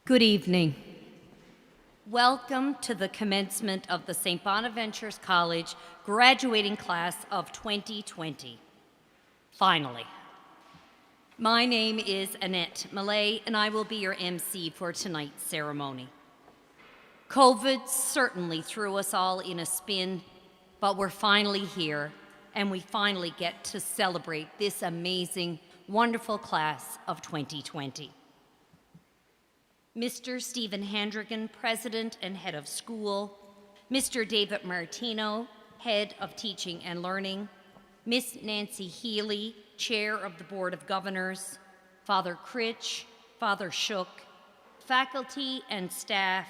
Good evening. Welcome to the commencement of the St. Bonaventure's College graduating class of 2020. Finally. My name is Annette Millay, and I will be your MC for tonight's ceremony. COVID certainly threw us all in a spin, but we're finally here, and we finally get to celebrate this amazing, wonderful class of 2020. Mr. Stephen Handrigan, President and Head of School, Mr. David Martino, Head of Teaching and Learning, Miss Nancy Healy, Chair of the Board of Governors, Father Critch, Father Shook, faculty and staff,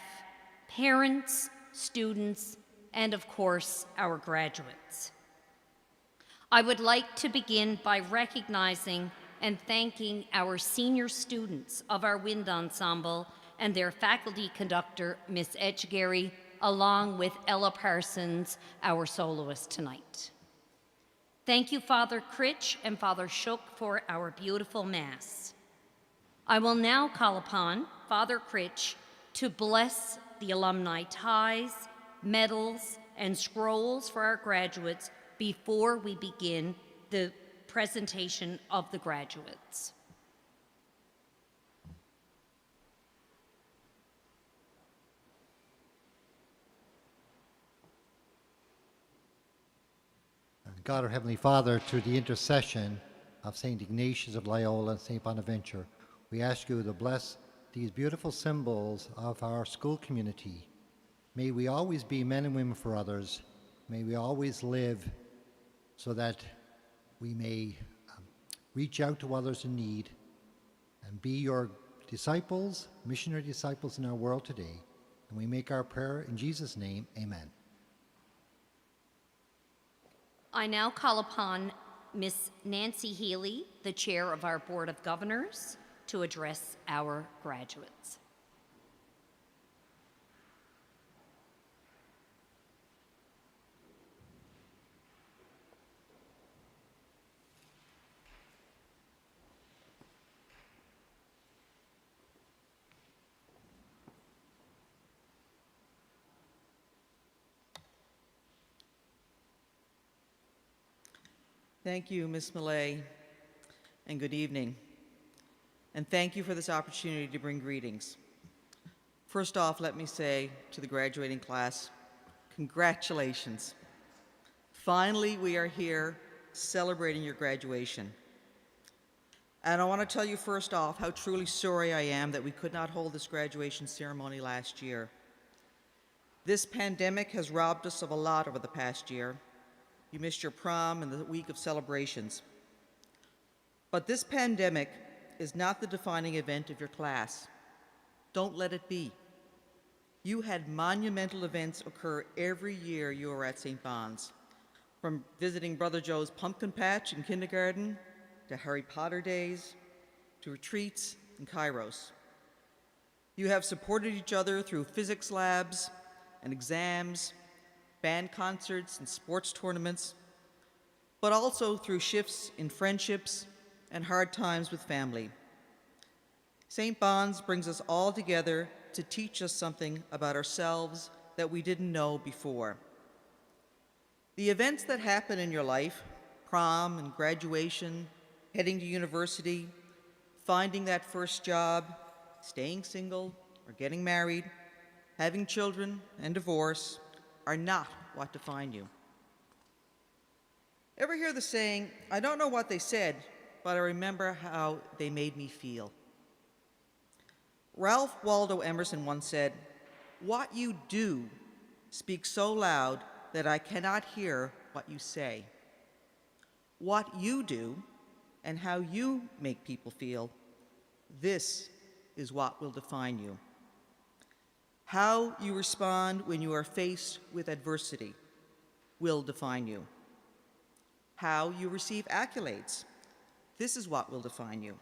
parents, students, and of course, our graduates. I would like to begin by recognizing and thanking our senior students of our wind ensemble and their faculty conductor, Miss Edgegary, along with Ella Parsons, our soloist tonight. Thank you, Father Critch and Father Shook, for our beautiful Mass. I will now call upon Father Critch to bless the alumni ties, medals, and scrolls for our graduates before we begin the presentation of the graduates. God, our Heavenly Father, through the intercession of St. Ignatius of Loyola and St. Bonaventure, we ask you to bless these beautiful symbols of our school community. May we always be men and women for others. May we always live so that we may reach out to others in need and be your disciples, missionary disciples in our world today. And we make our prayer in Jesus' name, amen. I now call upon Miss Nancy Healy, the Chair of our Board of Governors, to address our graduates. Thank you, Ms. Millay, and good evening. And thank you for this opportunity to bring greetings. First off, let me say to the graduating class, congratulations. Finally, we are here celebrating your graduation. And I want to tell you first off how truly sorry I am that we could not hold this graduation ceremony last year. This pandemic has robbed us of a lot over the past year. You missed your prom and the week of celebrations. But this pandemic is not the defining event of your class. Don't let it be. You had monumental events occur every year you were at St. Bon's, from visiting Brother Joe's pumpkin patch in kindergarten, to Harry Potter days, to retreats and Kairos. You have supported each other through physics labs and exams, band concerts and sports tournaments, but also through shifts in friendships and hard times with family. St. Bon's brings us all together to teach us something about ourselves that we didn't know before. The events that happen in your life, prom and graduation, heading to university, finding that first job, staying single or getting married, having children and divorce, are not what define you. Ever hear the saying, I don't know what they said, but I remember how they made me feel? Ralph Waldo Emerson once said, what you do speaks so loud that I cannot hear what you say. What you do and how you make people feel, this is what will define you. How you respond when you are faced with adversity will define you. How you receive accolades, this is what will define you.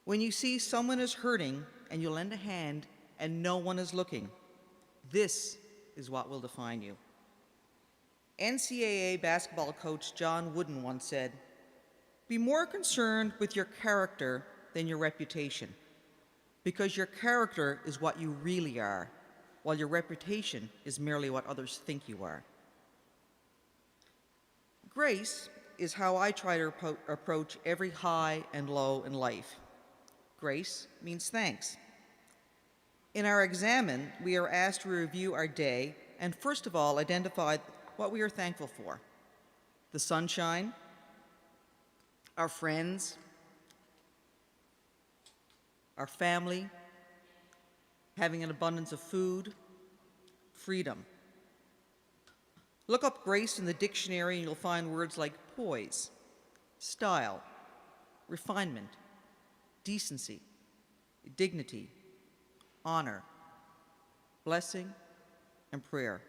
When you see someone is hurting and you lend a hand and no one is looking, this is what will define you. NCAA basketball coach John Wooden once said, be more concerned with your character than your reputation. because your character is what you really are, while your reputation is merely what others think you are. Grace is how I try to approach every high and low in life. Grace means thanks. In our examen, we are asked to review our day and first of all identify what we are thankful for: the sunshine, our friends, our family, having an abundance of food, freedom. Look up grace in the dictionary and you'll find words like poise, style, refinement, decency, dignity, honor, blessing, and prayer.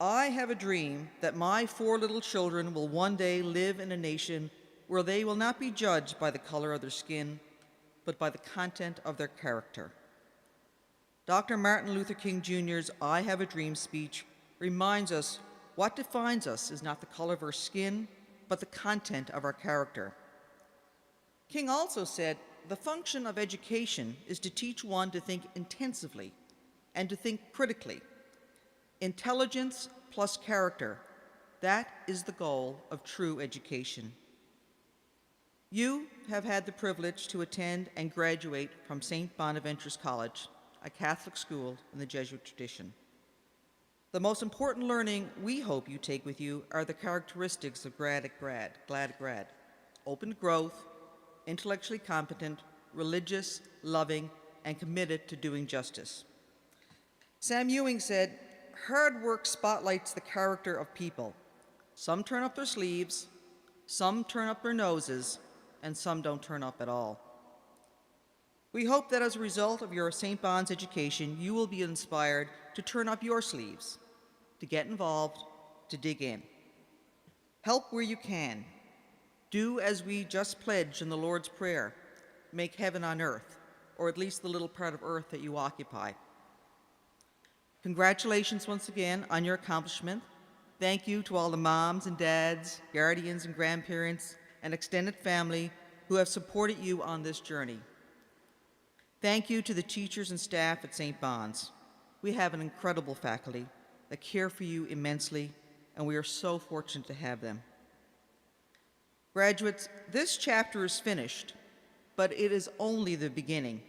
I have a dream that my 4 little children will one day live in a nation where they will not be judged by the color of their skin, but by the content of their character. Dr. Martin Luther King Jr.'s I Have a Dream speech reminds us what defines us is not the color of our skin, but the content of our character. King also said, the function of education is to teach one to think intensively and to think critically. Intelligence plus character, that is the goal of true education. You have had the privilege to attend and graduate from St. Bonaventure's College, a Catholic school in the Jesuit tradition. The most important learning we hope you take with you are the characteristics of glad grad. Open growth, intellectually competent, religious, loving, and committed to doing justice. Sam Ewing said, hard work spotlights the character of people. Some turn up their sleeves, some turn up their noses, and some don't turn up at all. We hope that as a result of your St. Bon's education, you will be inspired to turn up your sleeves, to get involved, to dig in. Help where you can. Do as we just pledged in the Lord's Prayer, make heaven on earth, or at least the little part of earth that you occupy. Congratulations once again on your accomplishment. Thank you to all the moms and dads, guardians and grandparents, and extended family who have supported you on this journey. Thank you to the teachers and staff at St. Bon's. We have an incredible faculty that care for you immensely, and we are so fortunate to have them. Graduates, this chapter is finished, but it is only the beginning.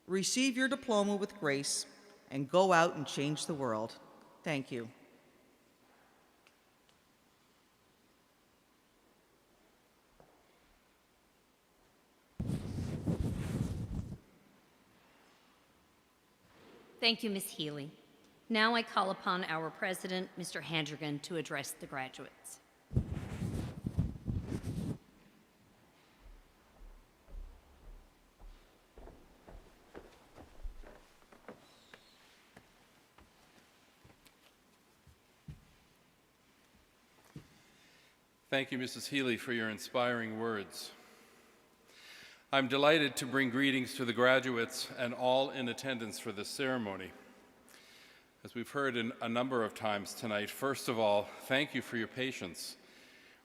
Receive your diploma with grace and go out and change the world. Thank you. Thank you, Ms. Healy. Now I call upon our president, Mr. Handrigan, to address the graduates. Thank you, Mrs. Healy, for your inspiring words. I'm delighted to bring greetings to the graduates and all in attendance for this ceremony. As we've heard a number of times tonight, first of all, thank you for your patience.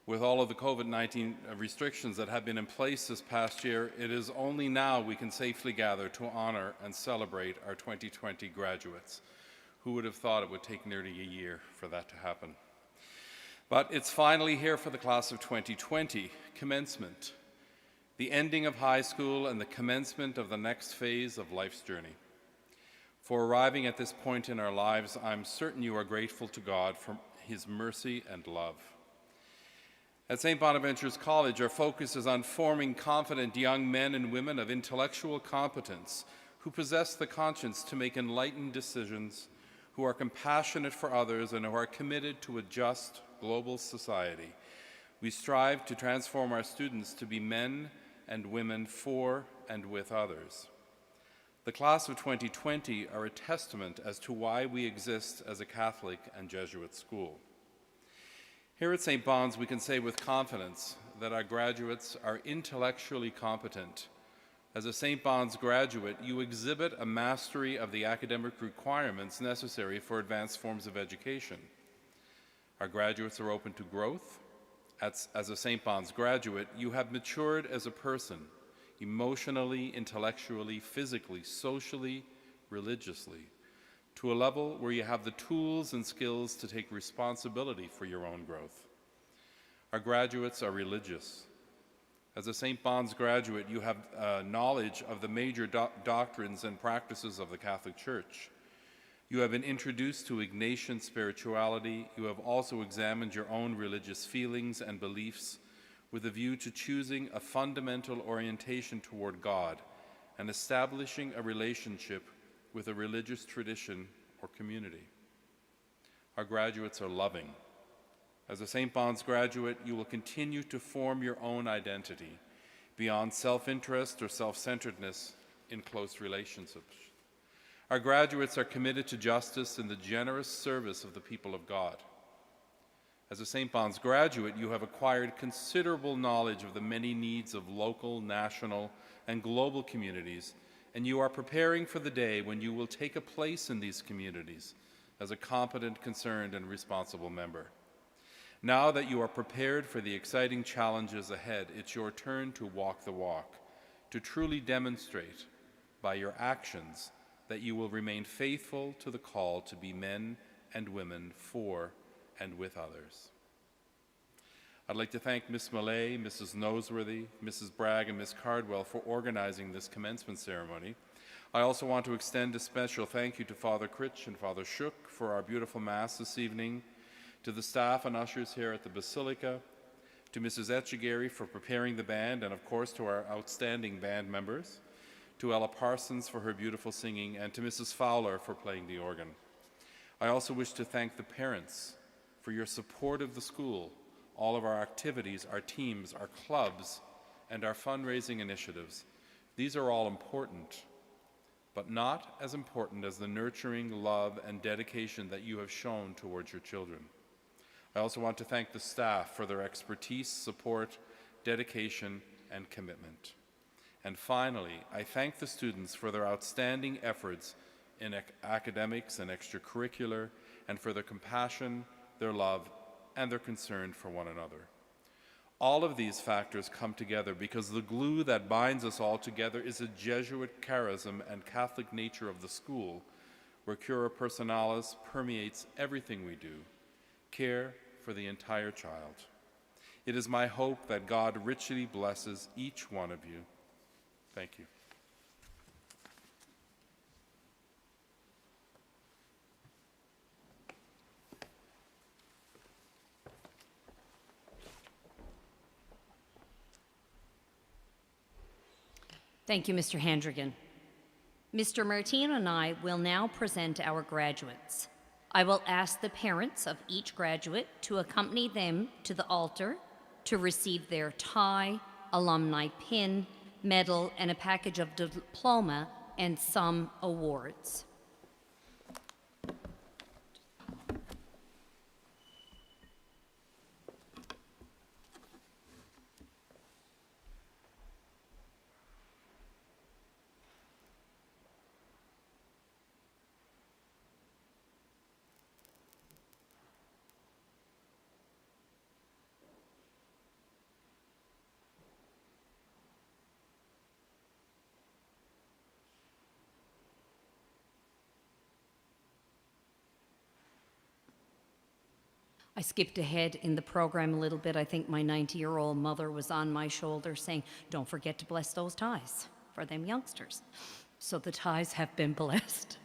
With all of the COVID-19 restrictions that have been in place this past year, it is only now we can safely gather to honor and celebrate our 2020 graduates. Who would have thought it would take nearly a year for that to happen? But it's finally here for the class of 2020, commencement, the ending of high school and the commencement of the next phase of life's journey. For arriving at this point in our lives, I'm certain you are grateful to God for His mercy and love. At St. Bonaventure's College, our focus is on forming confident young men and women of intellectual competence who possess the conscience to make enlightened decisions, who are compassionate for others, and who are committed to a just global society. We strive to transform our students to be men and women for and with others. The class of 2020 are a testament as to why we exist as a Catholic and Jesuit school. Here at St. Bon's, we can say with confidence that our graduates are intellectually competent. As a St. Bon's graduate, you exhibit a mastery of the academic requirements necessary for advanced forms of education. Our graduates are open to growth. As a St. Bon's graduate, you have matured as a person. emotionally, intellectually, physically, socially, religiously, to a level where you have the tools and skills to take responsibility for your own growth. Our graduates are religious. As a St. Bon's graduate, you have knowledge of the major doctrines and practices of the Catholic Church. You have been introduced to Ignatian spirituality. You have also examined your own religious feelings and beliefs with a view to choosing a fundamental orientation toward God and establishing a relationship with a religious tradition or community. Our graduates are loving. As a St. Bon's graduate, you will continue to form your own identity beyond self-interest or self-centeredness in close relationships. Our graduates are committed to justice and the generous service of the people of God. As a St. Bon's graduate, you have acquired considerable knowledge of the many needs of local, national, and global communities, and you are preparing for the day when you will take a place in these communities as a competent, concerned, and responsible member. Now that you are prepared for the exciting challenges ahead, it's your turn to walk the walk, to truly demonstrate by your actions that you will remain faithful to the call to be men and women for and with others. I'd like to thank Ms. Millay, Mrs. Noseworthy, Mrs. Bragg, and Ms. Cardwell for organizing this commencement ceremony. I also want to extend a special thank you to Father Critch and Father Shook for our beautiful Mass this evening, to the staff and ushers here at the Basilica, to Mrs. Etchegary for preparing the band, and of course to our outstanding band members, to Ella Parsons for her beautiful singing, and to Mrs. Fowler for playing the organ. I also wish to thank the parents for your support of the school, all of our activities, our teams, our clubs, and our fundraising initiatives. These are all important, but not as important as the nurturing love and dedication that you have shown towards your children. I also want to thank the staff for their expertise, support, dedication, and commitment. And finally, I thank the students for their outstanding efforts in academics and extracurricular, and for their compassion, their love, and their concern for one another. All of these factors come together because the glue that binds us all together is a Jesuit charism and Catholic nature of the school, where Cura Personalis permeates everything we do, care for the entire child. It is my hope that God richly blesses each one of you. Thank you. Thank you, Mr. Handrigan. Mr. Martino and I will now present our graduates. I will ask the parents of each graduate to accompany them to the altar to receive their tie, alumni pin, medal, and a package of diploma and some awards. I skipped ahead in the program a little bit. I think my 90-year-old mother was on my shoulder saying, "Don't forget to bless those ties for them youngsters." So the ties have been blessed.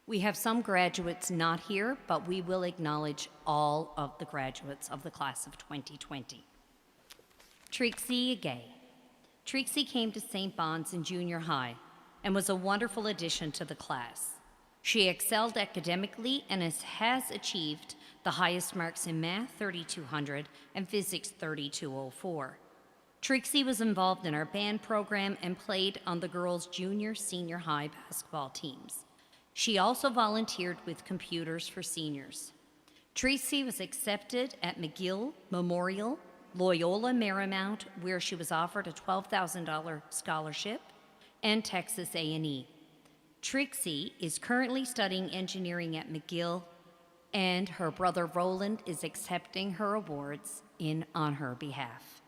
We have some graduates not here, but we will acknowledge all of the graduates of the class of 2020. Trixie Gay. Trixie came to St. Bon's in junior high and was a wonderful addition to the class. She excelled academically and has achieved the highest marks in math, 3,200, and physics, 3,204. Trixie was involved in our band program and played on the girls' junior, senior high basketball teams. She also volunteered with computers for seniors. Tracy was accepted at McGill Memorial Loyola Marymount, where she was offered a $12,000 scholarship, and Texas A&E. Trixie is currently studying engineering at McGill, and her brother Roland is accepting her awards on her behalf.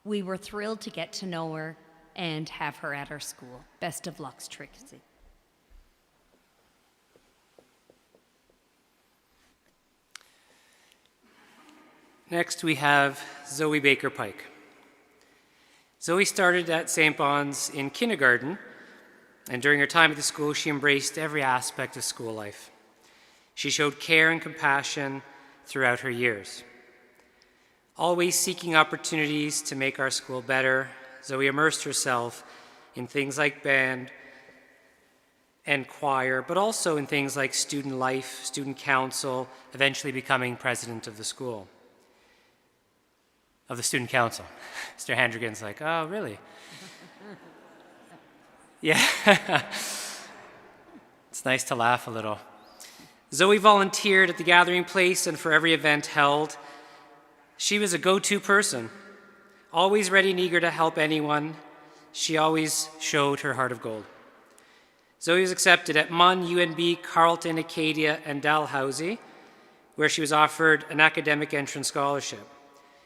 We were thrilled to get to know her and have her at our school. Best of luck, Trixie. Next, we have Zoe Baker Pike. Zoe started at St. Bon's in kindergarten, and during her time at the school, she embraced every aspect of school life. She showed care and compassion throughout her years. Always seeking opportunities to make our school better, Zoe immersed herself in things like band and choir, but also in things like student life, student council, eventually becoming president of the school. Of the student council. Mr. Handrigan's like, oh, really? Yeah. It's nice to laugh a little. Zoe volunteered at the gathering place and for every event held. She was a go-to person, always ready and eager to help anyone. She always showed her heart of gold. Zoe was accepted at MUN, UNB, Carleton, Acadia, and Dalhousie, where she was offered an academic entrance scholarship.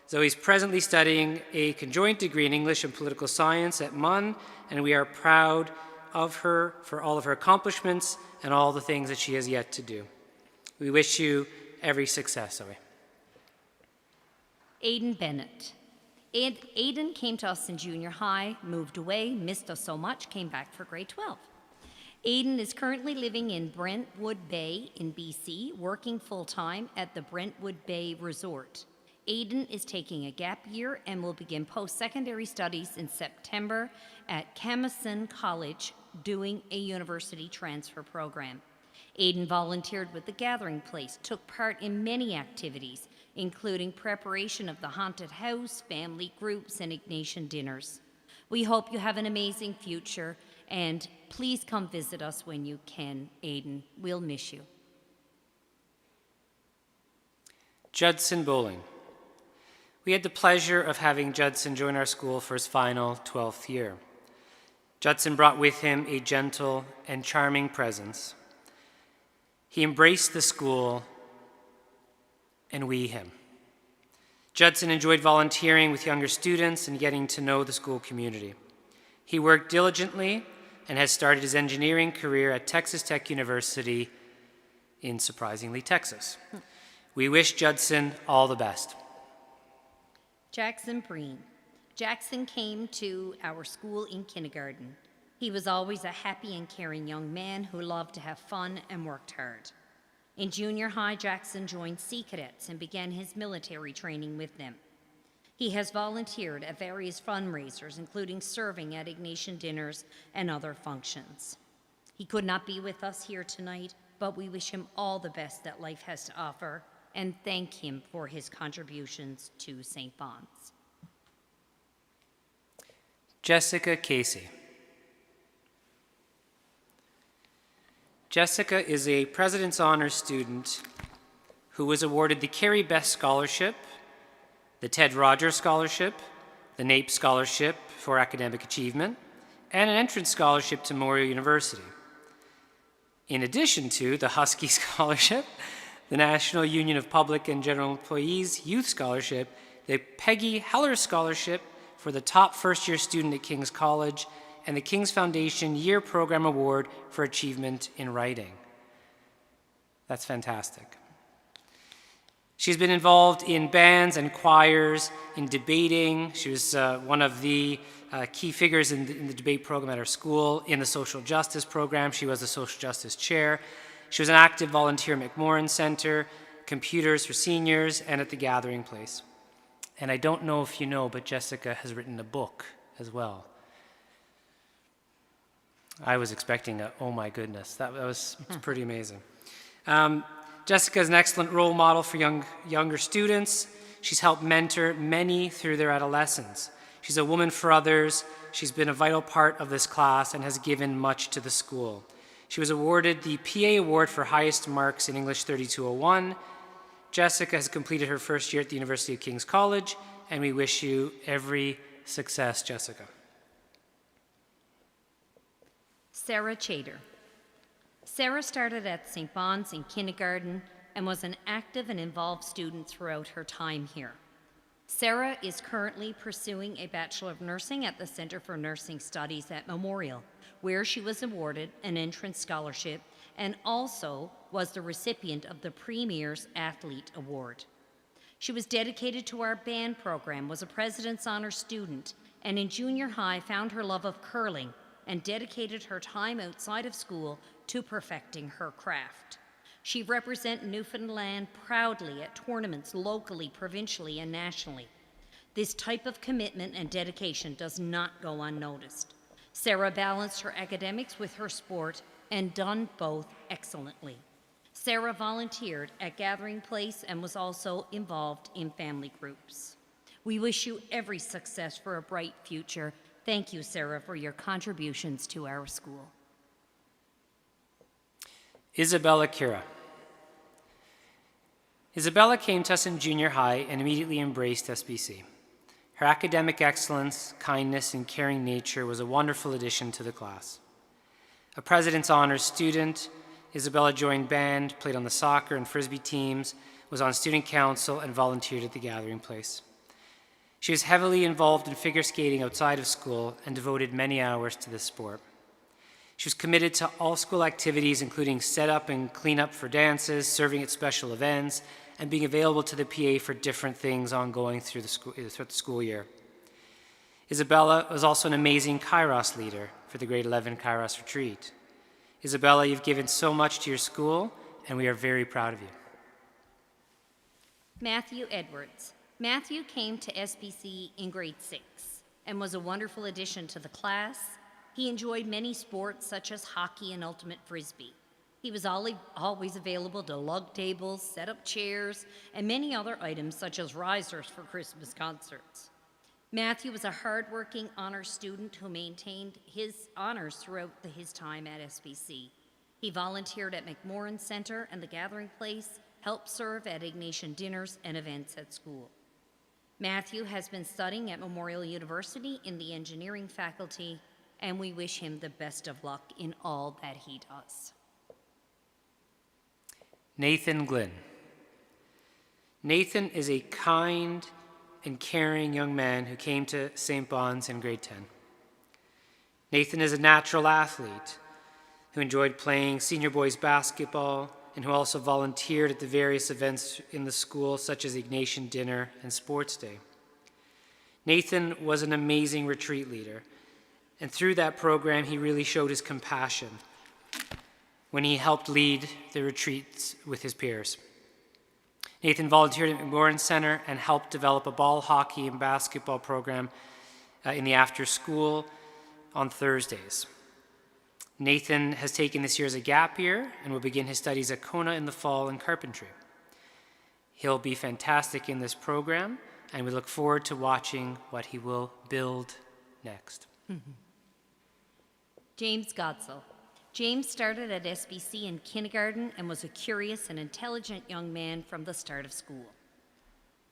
Zoe is presently studying a conjoint degree in English and Political Science at MUN, and we are proud of her for all of her accomplishments and all the things that she has yet to do. We wish you every success, Zoe. Aidan Bennett. Aidan came to us in junior high, moved away, missed us so much, came back for grade 12. Aidan is currently living in Brentwood Bay in BC, working full-time at the Brentwood Bay Resort. Aidan is taking a gap year and will begin post-secondary studies in September at Commencement College, doing a university transfer program. Aidan volunteered with the Gathering Place, took part in many activities, including preparation of the haunted house, family groups, and Ignatian dinners. We hope you have an amazing future, and please come visit us when you can, Aidan. We'll miss you. Judson Bowling. We had the pleasure of having Judson join our school for his final 12th year. Judson brought with him a gentle and charming presence. He embraced the school and we him. Judson enjoyed volunteering with younger students and getting to know the school community. He worked diligently and has started his engineering career at Texas Tech University in, surprisingly, Texas. We wish Judson all the best. Jackson Breen. Jackson came to our school in kindergarten. He was always a happy and caring young man who loved to have fun and worked hard. In junior high, Jackson joined Sea Cadets and began his military training with them. He has volunteered at various fundraisers, including serving at Ignatian dinners and other functions. He could not be with us here tonight, but we wish him all the best that life has to offer and thank him for his contributions to St. Bon's. Jessica Casey. Jessica is a President's Honors student who was awarded the Carey Best Scholarship, the Ted Rogers Scholarship, the NAEP Scholarship for Academic Achievement, and an entrance scholarship to Memorial University. In addition to the Husky Scholarship, the National Union of Public and General Employees Youth Scholarship, the Peggy Heller Scholarship for the top first-year student at King's College, and the King's Foundation Year Program Award for Achievement in Writing. That's fantastic. She's been involved in bands and choirs, in debating. She was one of the key figures in the debate program at our school. In the social justice program, she was the social justice chair. She was an active volunteer at McMorran Center, computers for seniors, and at the Gathering Place. And I don't know if you know, but Jessica has written a book as well. I was expecting a, oh my goodness, that was pretty amazing. Jessica is an excellent role model for younger students. She's helped mentor many through their adolescence. She's a woman for others. She's been a vital part of this class and has given much to the school. She was awarded the PA Award for highest marks in English 3201. Jessica has completed her first year at the University of King's College and we wish you every success, Jessica. Sarah Chater. Sarah started at St. Bon's in kindergarten and was an active and involved student throughout her time here. Sarah is currently pursuing a Bachelor of Nursing at the Center for Nursing Studies at Memorial, where she was awarded an entrance scholarship and also was the recipient of the Premier's Athlete Award. She was dedicated to our band program, was a President's Honor student, and in junior high found her love of curling and dedicated her time outside of school to perfecting her craft. She represented Newfoundland proudly at tournaments locally, provincially, and nationally. This type of commitment and dedication does not go unnoticed. Sarah balanced her academics with her sport and done both excellently. Sarah volunteered at Gathering Place and was also involved in family groups. We wish you every success for a bright future. Thank you, Sarah, for your contributions to our school. Isabella Kira. Isabella came to us in junior high and immediately embraced SBC. Her academic excellence, kindness, and caring nature was a wonderful addition to the class. A President's Honors student, Isabella joined band, played on the soccer and frisbee teams, was on student council, and volunteered at the Gathering Place. She was heavily involved in figure skating outside of school and devoted many hours to this sport. She was committed to all school activities, including setup and cleanup for dances, serving at special events, and being available to the PA for different things ongoing throughout the school year. Isabella was also an amazing Kairos leader for the grade 11 Kairos retreat. Isabella, you've given so much to your school, and we are very proud of you. Matthew Edwards. Matthew came to SBC in grade 6 and was a wonderful addition to the class. He enjoyed many sports such as hockey and ultimate frisbee. He was always available to lug tables, set up chairs, and many other items such as risers for Christmas concerts. Matthew was a hardworking honors student who maintained his honors throughout his time at SBC. He volunteered at McMorran Center and the Gathering Place, helped serve at Ignatian dinners and events at school. Matthew has been studying at Memorial University in the engineering faculty, and we wish him the best of luck in all that he does. Nathan Glynn. Nathan is a kind and caring young man who came to St. Bon's in grade 10. Nathan is a natural athlete who enjoyed playing senior boys basketball and who also volunteered at the various events in the school, such as Ignatian Dinner and Sports Day. Nathan was an amazing retreat leader, and through that program, he really showed his compassion when he helped lead the retreats with his peers. Nathan volunteered at McMorran Center and helped develop a ball, hockey, and basketball program in the after school on Thursdays. Nathan has taken this year as a gap year and will begin his studies at Kona in the fall in carpentry. He'll be fantastic in this program, and we look forward to watching what he will build next. James Godzill. James started at SBC in kindergarten and was a curious and intelligent young man from the start of school.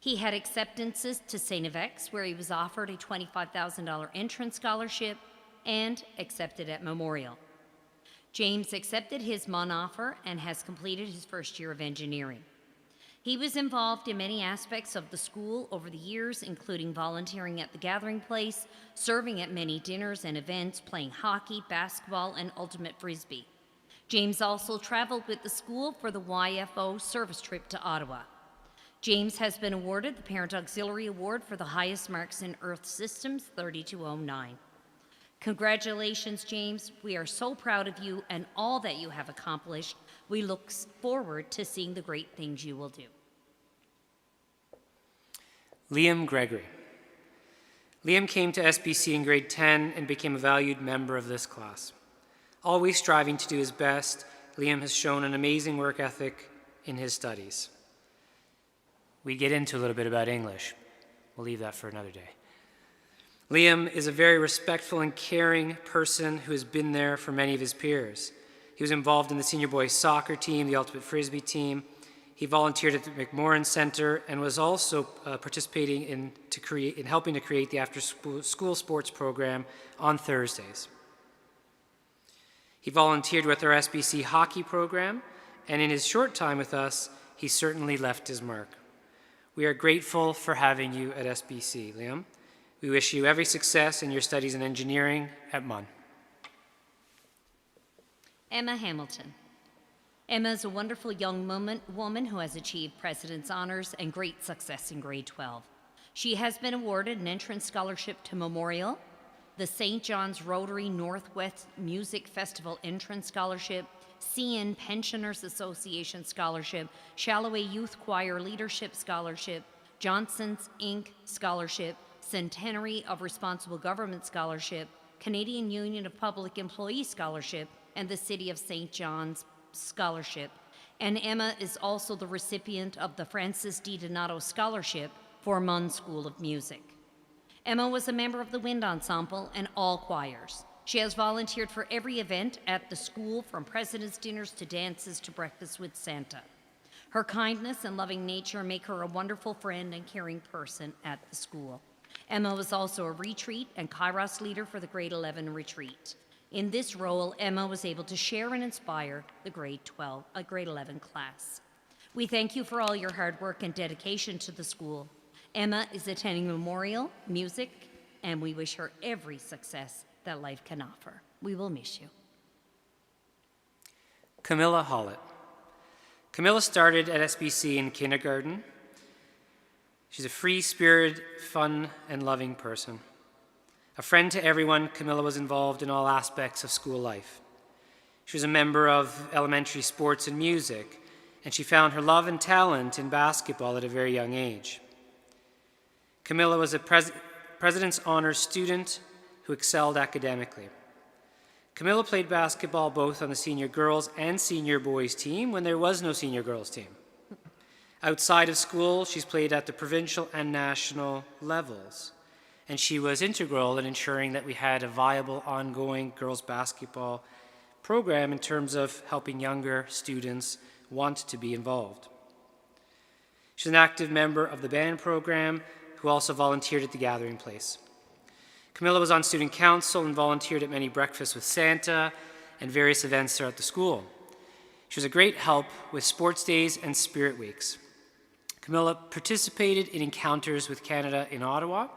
He had acceptances to St. Yves, where he was offered a $25,000 entrance scholarship and accepted at Memorial. James accepted his MUN offer and has completed his first year of engineering. He was involved in many aspects of the school over the years, including volunteering at the Gathering Place, serving at many dinners and events, playing hockey, basketball, and ultimate frisbee. James also traveled with the school for the YFO service trip to Ottawa. James has been awarded the Parent Auxiliary Award for the highest marks in Earth Systems, 3209. Congratulations, James. We are so proud of you and all that you have accomplished. We look forward to seeing the great things you will do. Liam Gregory. Liam came to SBC in grade 10 and became a valued member of this class. Always striving to do his best, Liam has shown an amazing work ethic in his studies. We get into a little bit about English. We'll leave that for another day. Liam is a very respectful and caring person who has been there for many of his peers. He was involved in the senior boys soccer team, the ultimate frisbee team. He volunteered at the McMorran Center and was also participating in helping to create the after-school sports program on Thursdays. He volunteered with our SBC hockey program, and in his short time with us, he certainly left his mark. We are grateful for having you at SBC, Liam. We wish you every success in your studies in engineering at MUN. Emma Hamilton. Emma is a wonderful young woman who has achieved President's Honors and great success in grade 12. She has been awarded an entrance scholarship to Memorial, the St. John's Rotary Northwest Music Festival Entrance Scholarship, CN Pensioners Association Scholarship, Shalloway Youth Choir Leadership Scholarship, Johnson's Inc. Scholarship, Centenary of Responsible Government Scholarship, Canadian Union of Public Employees Scholarship, and the City of St. John's Scholarship. And Emma is also the recipient of the Francis D. Donato Scholarship for MUN School of Music. Emma was a member of the Wind Ensemble and all choirs. She has volunteered for every event at the school, from president's dinners to dances to breakfast with Santa. Her kindness and loving nature make her a wonderful friend and caring person at the school. Emma was also a retreat and Kairos leader for the grade 11 retreat. In this role, Emma was able to share and inspire the grade 11 class. We thank you for all your hard work and dedication to the school. Emma is attending Memorial, Music, and we wish her every success that life can offer. We will miss you. Camilla Hollett. Camilla started at SBC in kindergarten. She's a free-spirited, fun, and loving person. A friend to everyone, Camilla was involved in all aspects of school life. She was a member of elementary sports and music, and she found her love and talent in basketball at a very young age. Camilla was a President's Honors student who excelled academically. Camilla played basketball both on the senior girls and senior boys team when there was no senior girls team. Outside of school, she's played at the provincial and national levels, and she was integral in ensuring that we had a viable, ongoing girls basketball program in terms of helping younger students want to be involved. She's an active member of the band program who also volunteered at the Gathering Place. Camilla was on student council and volunteered at many breakfasts with Santa and various events throughout the school. She was a great help with sports days and spirit weeks. Camilla participated in Encounters with Canada in Ottawa.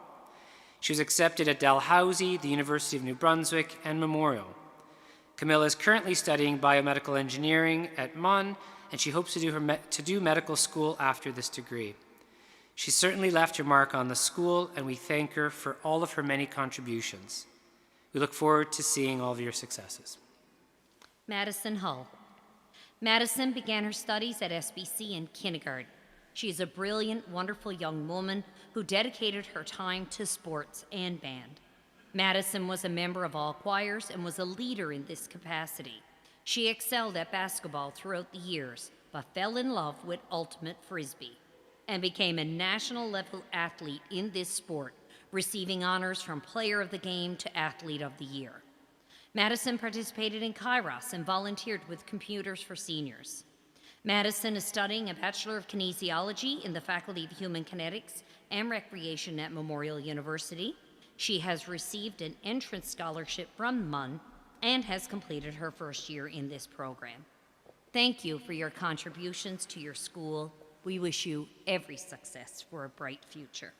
She was accepted at Dalhousie, the University of New Brunswick, and Memorial. Camilla is currently studying biomedical engineering at MUN, and she hopes to do medical school after this degree. She certainly left her mark on the school, and we thank her for all of her many contributions. We look forward to seeing all of your successes. Madison Hull. Madison began her studies at SBC in kindergarten. She is a brilliant, wonderful young woman who dedicated her time to sports and band. Madison was a member of all choirs and was a leader in this capacity. She excelled at basketball throughout the years, but fell in love with ultimate frisbee and became a national-level athlete in this sport, receiving honors from Player of the Game to Athlete of the Year. Madison participated in Kairos and volunteered with Computers for Seniors. Madison is studying a Bachelor of Kinesiology in the Faculty of Human Kinetics and Recreation at Memorial University. She has received an entrance scholarship from MUN and has completed her first year in this program. Thank you for your contributions to your school. We wish you every success for a bright future.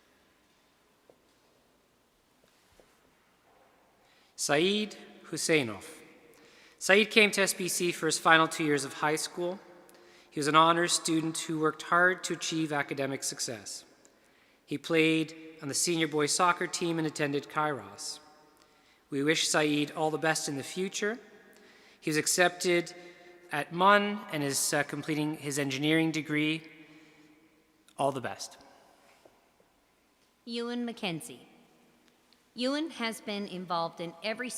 Saeed Husseinoff. Saeed came to SBC for his final 2 years of high school. He was an honors student who worked hard to achieve academic success. He played on the senior boys soccer team and attended Kairos. We wish Saeed all the best in the future. He was accepted at MUN and is completing his engineering degree. All the best. Ewan McKenzie. Ewan has been involved in every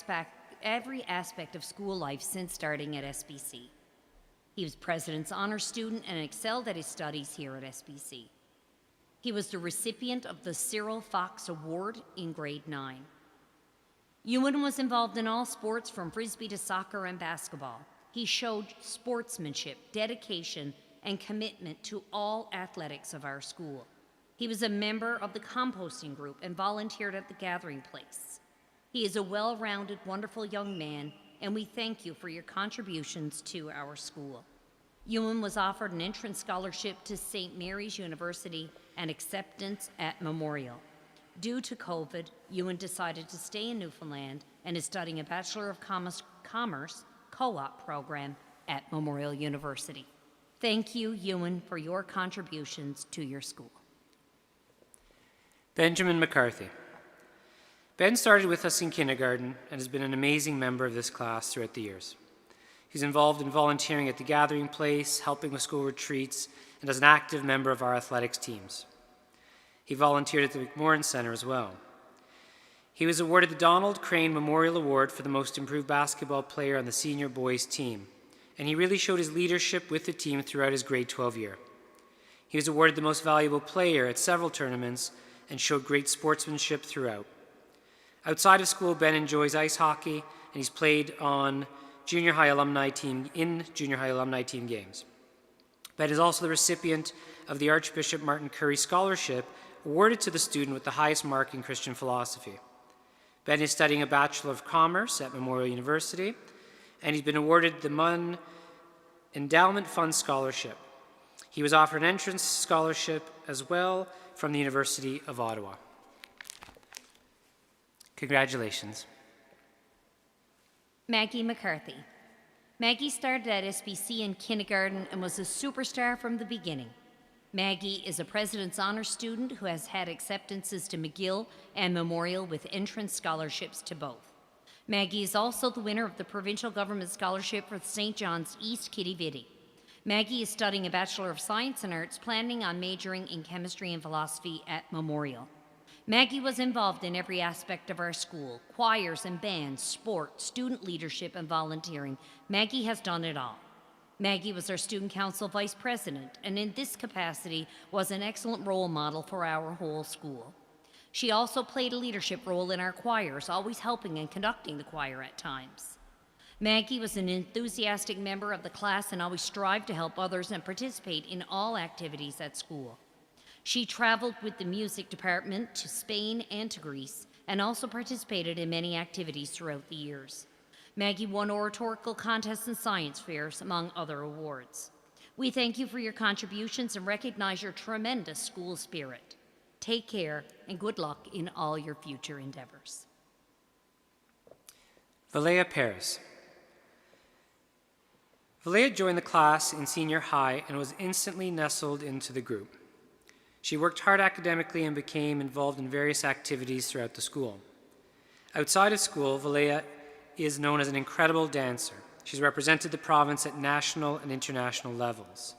aspect of school life since starting at SBC. He was President's Honor Student and excelled at his studies here at SBC. He was the recipient of the Cyril Fox Award in grade 9. Ewan was involved in all sports from frisbee to soccer and basketball. He showed sportsmanship, dedication, and commitment to all athletics of our school. He was a member of the composting group and volunteered at the gathering place. He is a well-rounded, wonderful young man, and we thank you for your contributions to our school. Ewan was offered an entrance scholarship to St. Mary's University and acceptance at Memorial. Due to COVID, Ewan decided to stay in Newfoundland and is studying a Bachelor of Commerce co-op program at Memorial University. Thank you, Ewan, for your contributions to your school. Benjamin McCarthy. Ben started with us in kindergarten and has been an amazing member of this class throughout the years. He's involved in volunteering at the gathering place, helping with school retreats, and as an active member of our athletics teams. He volunteered at the McMorran Centre as well. He was awarded the Donald Crane Memorial Award for the most improved basketball player on the senior boys team, and he really showed his leadership with the team throughout his grade 12 year. He was awarded the most valuable player at several tournaments and showed great sportsmanship throughout. Outside of school, Ben enjoys ice hockey, and he's played on junior high alumni team games. Ben is also the recipient of the Archbishop Martin Currie Scholarship, awarded to the student with the highest mark in Christian philosophy. Ben is studying a Bachelor of Commerce at Memorial University, and he's been awarded the Munn Endowment Fund Scholarship. He was offered an entrance scholarship as well from the University of Ottawa. Congratulations. Maggie McCarthy. Maggie started at SBC in kindergarten and was a superstar from the beginning. Maggie is a President's Honor student who has had acceptances to McGill and Memorial with entrance scholarships to both. Maggie is also the winner of the Provincial Government Scholarship for St. John's East Kitty Vitty. Maggie is studying a Bachelor of Science and Arts, planning on majoring in chemistry and philosophy at Memorial. Maggie was involved in every aspect of our school: choirs and bands, sport, student leadership, and volunteering. Maggie has done it all. Maggie was our student council vice president, and in this capacity was an excellent role model for our whole school. She also played a leadership role in our choirs, always helping and conducting the choir at times. Maggie was an enthusiastic member of the class and always strived to help others and participate in all activities at school. She traveled with the music department to Spain and to Greece, and also participated in many activities throughout the years. Maggie won oratorical contests and science fairs, among other awards. We thank you for your contributions and recognize your tremendous school spirit. Take care and good luck in all your future endeavors. Valea Paris. Valea joined the class in senior high and was instantly nestled into the group. She worked hard academically and became involved in various activities throughout the school. Outside of school, Valea is known as an incredible dancer. She's represented the province at national and international levels.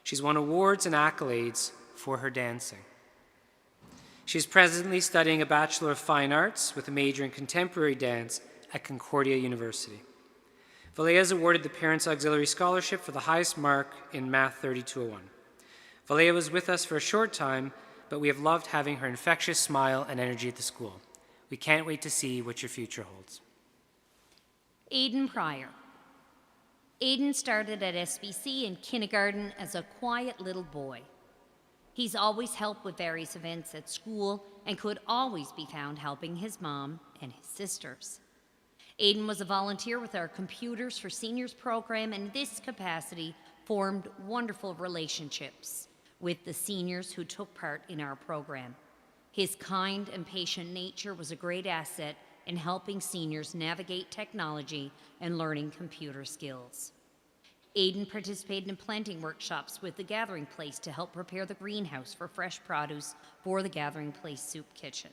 She's won awards and accolades for her dancing. She's presently studying a Bachelor of Fine Arts with a major in contemporary dance at Concordia University. Valea is awarded the Parents Auxiliary Scholarship for the highest mark in Math 3201. Valea was with us for a short time, but we have loved having her infectious smile and energy at the school. We can't wait to see what your future holds. Aidan Pryor. Aidan started at SBC in kindergarten as a quiet little boy. He's always helped with various events at school and could always be found helping his mom and his sisters. Aidan was a volunteer with our Computers for Seniors program, and in this capacity formed wonderful relationships with the seniors who took part in our program. His kind and patient nature was a great asset in helping seniors navigate technology and learning computer skills. Aidan participated in planting workshops with the Gathering Place to help prepare the greenhouse for fresh produce for the Gathering Place soup kitchen.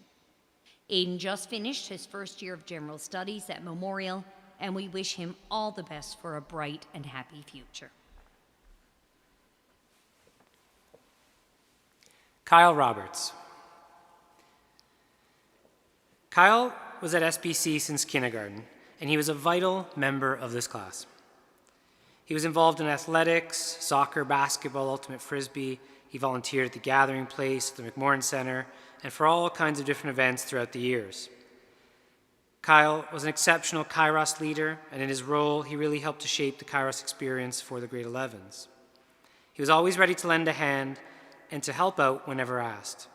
Aidan just finished his first year of general studies at Memorial, and we wish him all the best for a bright and happy future. Kyle Roberts. Kyle was at SBC since kindergarten, and he was a vital member of this class. He was involved in athletics, soccer, basketball, ultimate frisbee. He volunteered at the Gathering Place, the McMorran Centre, and for all kinds of different events throughout the years. Kyle was an exceptional Kairos leader, and in his role, he really helped to shape the Kairos experience for the grade 11s. He was always ready to lend a hand and to help out whenever asked.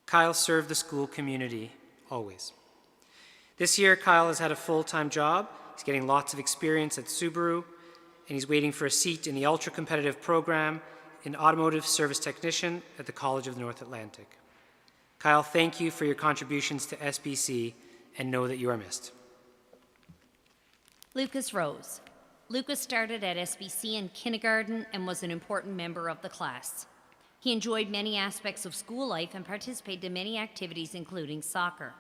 Kyle served the school community, always. This year, Kyle has had a full-time job. He's getting lots of experience at Subaru, and he's waiting for a seat in the ultra-competitive program in Automotive Service Technician at the College of the North Atlantic. Kyle, thank you for your contributions to SBC, and know that you are missed. Lucas Rose. Lucas started at SBC in kindergarten and was an important member of the class. He enjoyed many aspects of school life and participated in many activities, including soccer.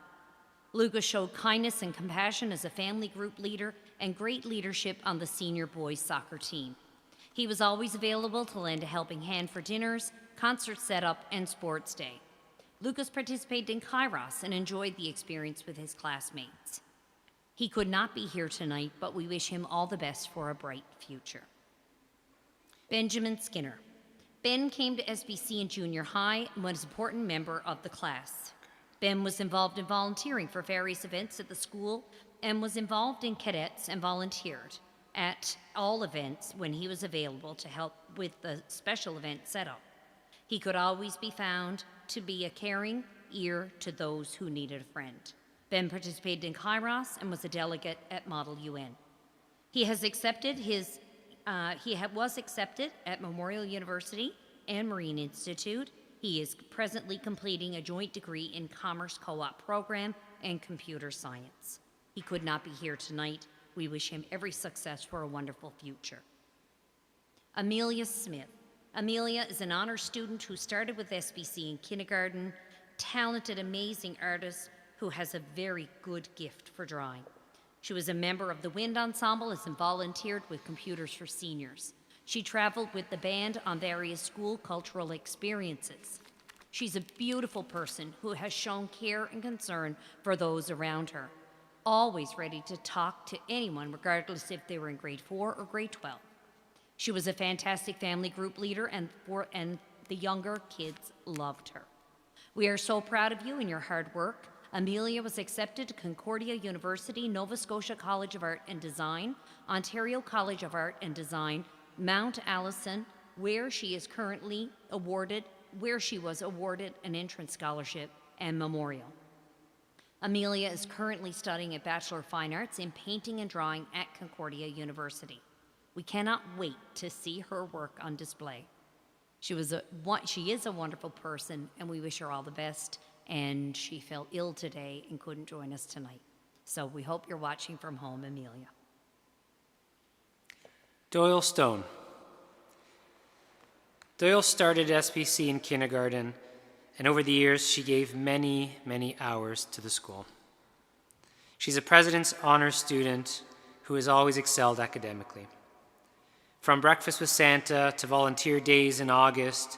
Lucas showed kindness and compassion as a family group leader and great leadership on the senior boys soccer team. He was always available to lend a helping hand for dinners, concert setup, and sports day. Lucas participated in Kairos and enjoyed the experience with his classmates. He could not be here tonight, but we wish him all the best for a bright future. Benjamin Skinner. Ben came to SBC in junior high and was an important member of the class. Ben was involved in volunteering for various events at the school and was involved in cadets and volunteered at all events when he was available to help with the special event setup. He could always be found to be a caring ear to those who needed a friend. Ben participated in Kairos and was a delegate at Model UN. He was accepted at Memorial University and Marine Institute. He is presently completing a joint degree in Commerce Co-op program and computer science. He could not be here tonight. We wish him every success for a wonderful future. Amelia Smith. Amelia is an honor student who started with SBC in kindergarten, talented, amazing artist who has a very good gift for drawing. She was a member of the Wind Ensemble and volunteered with Computers for Seniors. She traveled with the band on various school cultural experiences. She's a beautiful person who has shown care and concern for those around her, always ready to talk to anyone, regardless if they were in grade 4 or grade 12. She was a fantastic family group leader, and the younger kids loved her. We are so proud of you and your hard work. Amelia was accepted to Concordia University, Nova Scotia College of Art and Design, Ontario College of Art and Design, Mount Allison, where she was awarded an entrance scholarship and memorial. Amelia is currently studying a Bachelor of Fine Arts in Painting and Drawing at Concordia University. We cannot wait to see her work on display. She is a wonderful person, and we wish her all the best. And she fell ill today and couldn't join us tonight. So we hope you're watching from home, Amelia. Doyle Stone. Doyle started SBC in kindergarten, and over the years, she gave many, many hours to the school. She's a President's Honor student who has always excelled academically. From Breakfast with Santa to volunteer days in August,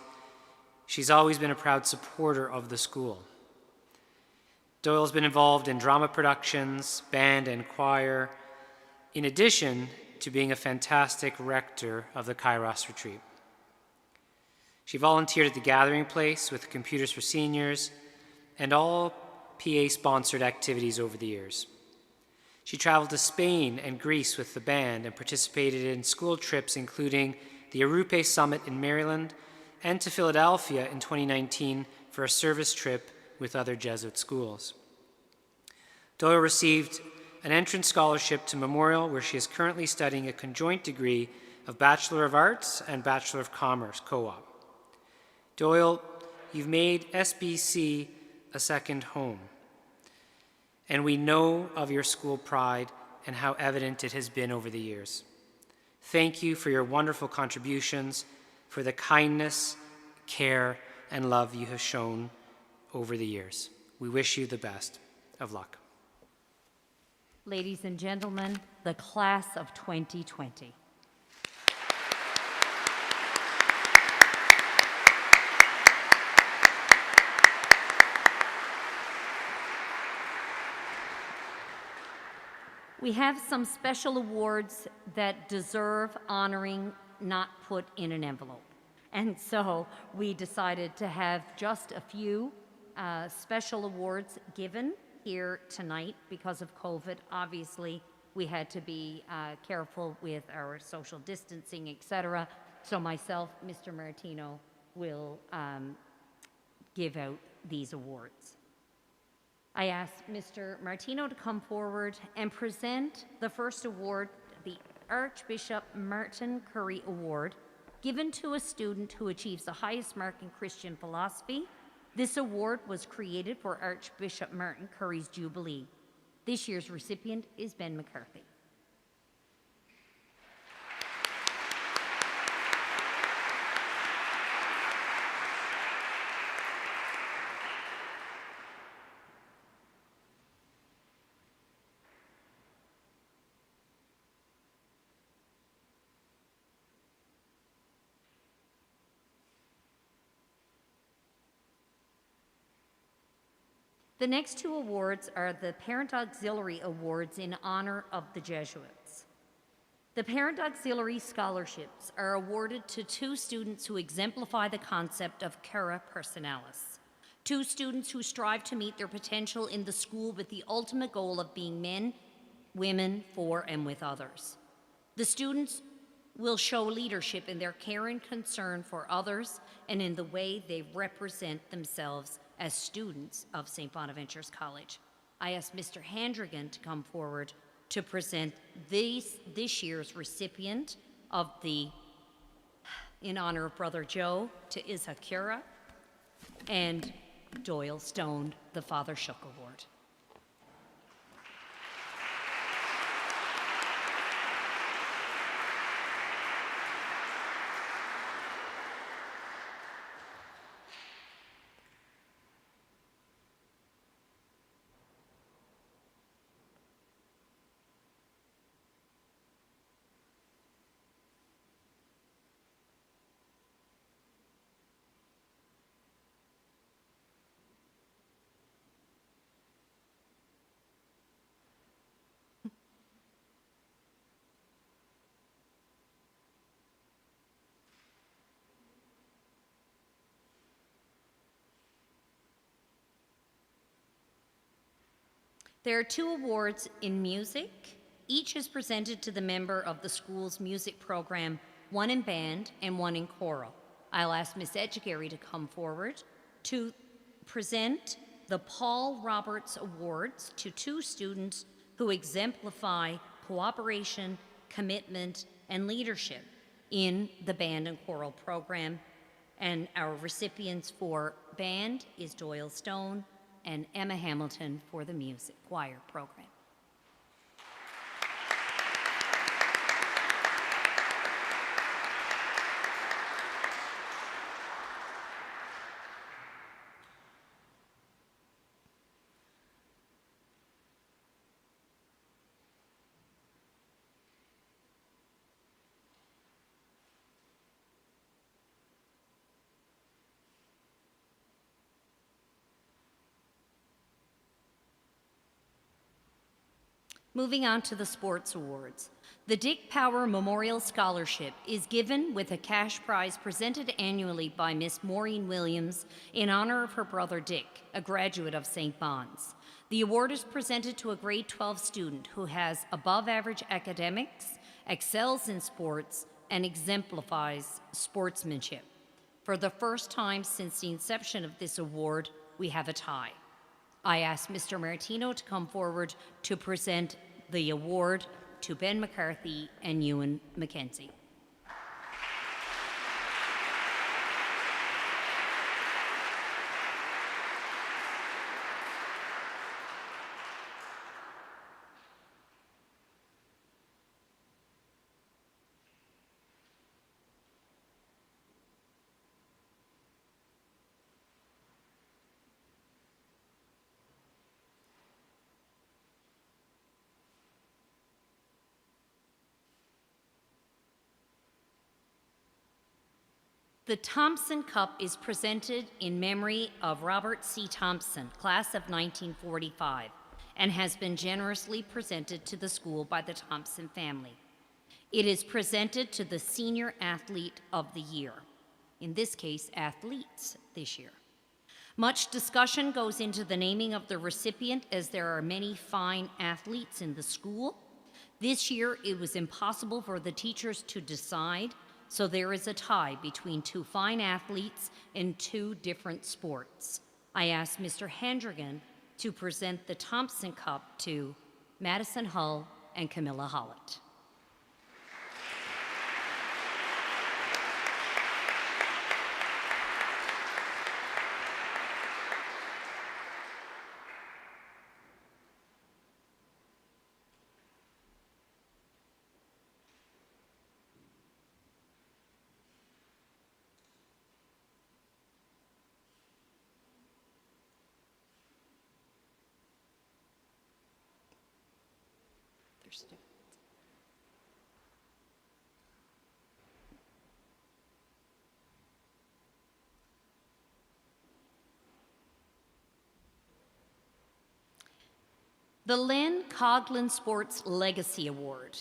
she's always been a proud supporter of the school. Doyle's been involved in drama productions, band, and choir, in addition to being a fantastic rector of the Kairos Retreat. She volunteered at the Gathering Place with Computers for Seniors and all PA-sponsored activities over the years. She traveled to Spain and Greece with the band and participated in school trips including the Arupe Summit in Maryland and to Philadelphia in 2019 for a service trip with other Jesuit schools. Doyle received an entrance scholarship to Memorial, where she is currently studying a conjoint degree of Bachelor of Arts and Bachelor of Commerce co-op. Doyle, you've made SBC a second home, and we know of your school pride and how evident it has been over the years. Thank you for your wonderful contributions, for the kindness, care, and love you have shown over the years. We wish you the best of luck. Ladies and gentlemen, the class of 2020. We have some special awards that deserve honoring, not put in an envelope. And so we decided to have just a few special awards given here tonight because of COVID. Obviously, we had to be careful with our social distancing, etc. So myself, Mr. Martino, will give out these awards. I ask Mr. Martino to come forward and present the first award, the Archbishop Martin Curry Award, given to a student who achieves the highest mark in Christian philosophy. This award was created for Archbishop Martin Curry's Jubilee. This year's recipient is Ben McCarthy. The next two awards are the Parent Auxiliary Awards in honor of the Jesuits. The Parent Auxiliary Scholarships are awarded to two students who exemplify the concept of cura personalis, two students who strive to meet their potential in the school with the ultimate goal of being men, women, for and with others. The students will show leadership in their care and concern for others and in the way they represent themselves as students of St. Bonaventure's College. I ask Mr. Handrigan to come forward to present this year's recipient of the, in honor of Brother Joe, to Isabella Kira, and Doyle Stone, the Father Shook Award. There are two awards in music. Each is presented to the member of the school's music program, one in band and one in choral. I'll ask Ms. Edgegary to come forward to present the Paul Roberts Awards to two students who exemplify cooperation, commitment, and leadership in the band and choral program. And our recipients for band is Doyle Stone and Emma Hamilton for the music choir program. Moving on to the sports awards. The Dick Power Memorial Scholarship is given with a cash prize presented annually by Miss Maureen Williams in honor of her brother Dick, a graduate of St. Bon's. The award is presented to a grade 12 student who has above average academics, excels in sports, and exemplifies sportsmanship. For the first time since the inception of this award, we have a tie. I ask Mr. Martino to come forward to present the award to Ben McCarthy and Ewan McKenzie. The Thompson Cup is presented in memory of Robert C. Thompson, class of 1945, and has been generously presented to the school by the Thompson family. It is presented to the Senior Athlete of the Year, in this case, athletes this year. Much discussion goes into the naming of the recipient, as there are many fine athletes in the school. This year, it was impossible for the teachers to decide, so there is a tie between two fine athletes in two different sports. I asked Mr. Handrigan to present the Thompson Cup to Madison Hull and Camilla Hollett. The Lynn Codlin Sports Legacy Award.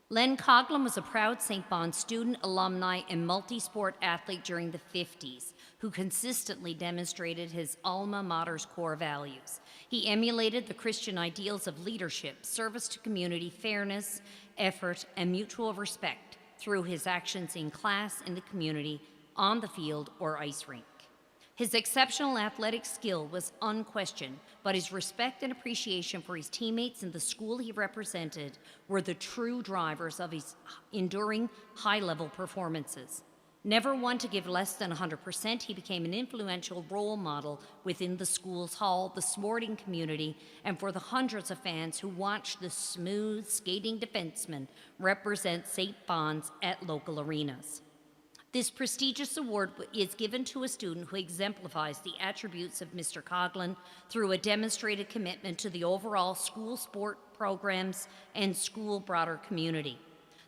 Len Codlin was a proud St. Bond student, alumni, and multi-sport athlete during the 50s who consistently demonstrated his alma mater's core values. He emulated the Christian ideals of leadership, service to community, fairness, effort, and mutual respect through his actions in class, in the community, on the field, or ice rink. His exceptional athletic skill was unquestioned, but his respect and appreciation for his teammates and the school he represented were the true drivers of his enduring high-level performances. Never one to give less than 100%, he became an influential role model within the school's hall, the sporting community, and for the hundreds of fans who watched the smooth skating defenseman represent St. Bonds at local arenas. This prestigious award is given to a student who exemplifies the attributes of Mr. Codlin through a demonstrated commitment to the overall school sport programs and school broader community.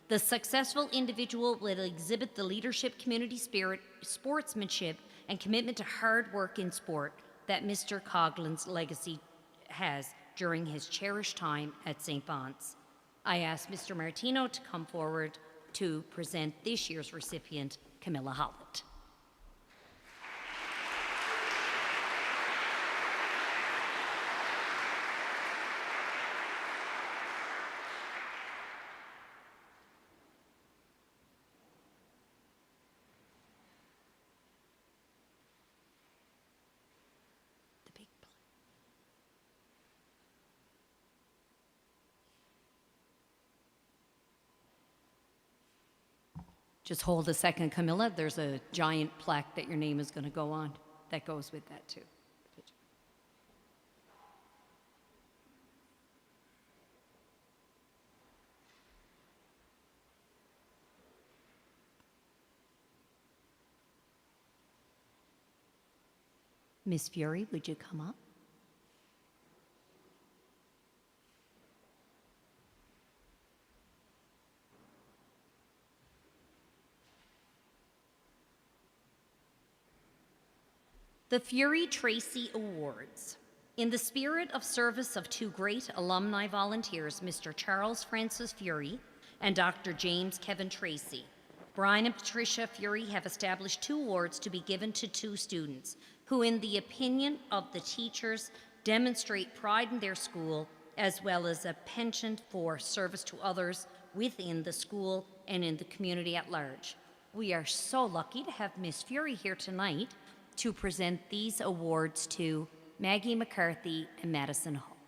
The successful individual will exhibit the leadership, community spirit, sportsmanship, and commitment to hard work in sport that Mr. Codlin's legacy has during his cherished time at St. Bonds. I ask Mr. Martino to come forward to present this year's recipient, Camilla Hollett. Just hold a second, Camilla. There's a giant plaque that your name is going to go on that goes with that, too. Miss Fury, would you come up? The Fury Tracy Awards. In the spirit of service of two great alumni volunteers, Mr. Charles Francis Fury and Dr. James Kevin Tracy, Brian and Patricia Fury have established two awards to be given to two students who, in the opinion of the teachers, demonstrate pride in their school as well as a penchant for service to others within the school and in the community at large. We are so lucky to have Miss Fury here tonight to present these awards to Maggie McCarthy and Madison Hull.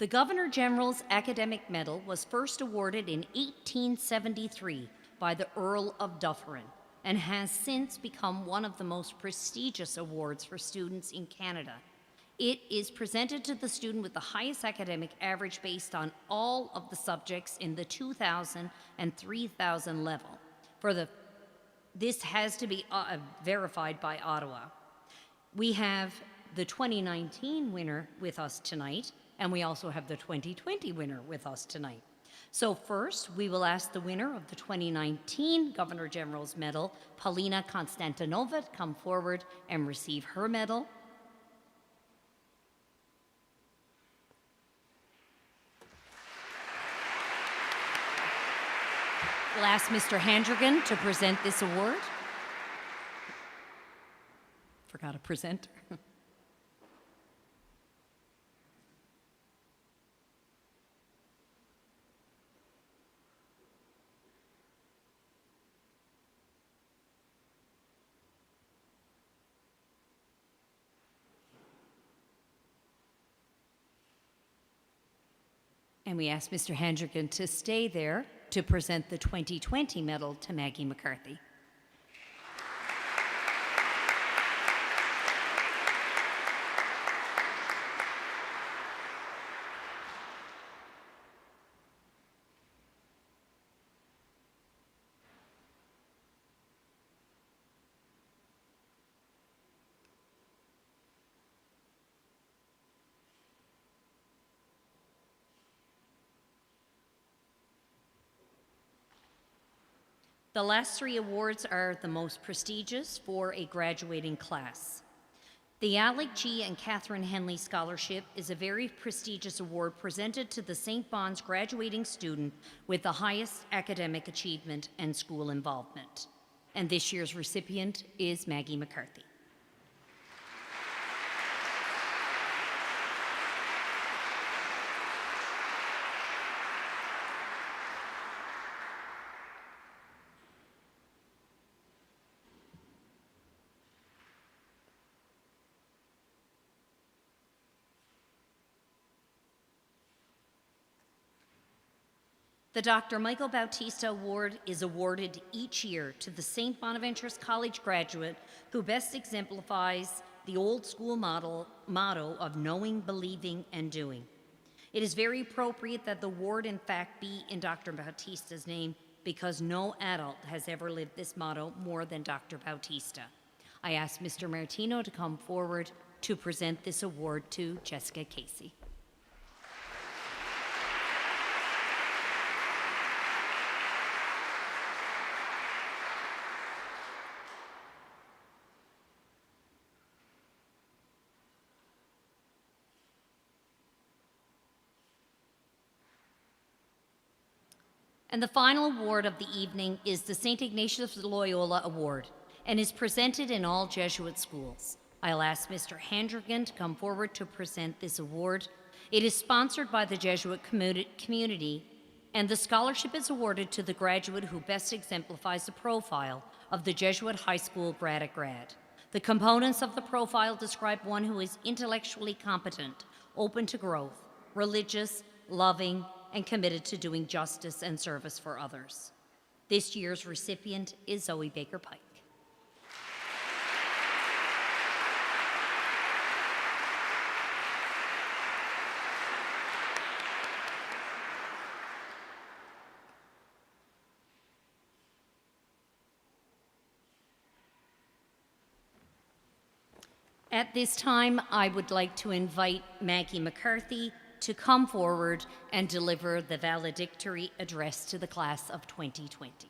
The Governor General's Academic Medal was first awarded in 1873 by the Earl of Dufferin and has since become one of the most prestigious awards for students in Canada. It is presented to the student with the highest academic average based on all of the subjects in the 2000 and 3000 level. This has to be verified by Ottawa. We have the 2019 winner with us tonight, and we also have the 2020 winner with us tonight. So first, we will ask the winner of the 2019 Governor General's Medal, Paulina Konstantinova, to come forward and receive her medal. We'll ask Mr. Handrigan to present this award. Forgot a presenter. And we ask Mr. Handrigan to stay there to present the 2020 medal to Maggie McCarthy. The last three awards are the most prestigious for a graduating class. The Alec G. and Katherine Henley Scholarship is a very prestigious award presented to the St. Bon's graduating student with the highest academic achievement and school involvement. And this year's recipient is Maggie McCarthy. The Dr. Michael Bautista Award is awarded each year to the St. Bonaventure's College graduate who best exemplifies the old school motto of knowing, believing, and doing. It is very appropriate that the award in fact be in Dr. Bautista's name because no adult has ever lived this motto more than Dr. Bautista. I ask Mr. Martino to come forward to present this award to Jessica Casey. And the final award of the evening is the St. Ignatius of Loyola Award and is presented in all Jesuit schools. I'll ask Mr. Handrigan to come forward to present this award. It is sponsored by the Jesuit community, and the scholarship is awarded to the graduate who best exemplifies the profile of the Jesuit high school grad. The components of the profile describe one who is intellectually competent, open to growth, religious, loving, and committed to doing justice and service for others. This year's recipient is Zoe Baker Pike. At this time, I would like to invite Maggie McCarthy to come forward and deliver the valedictory address to the class of 2020.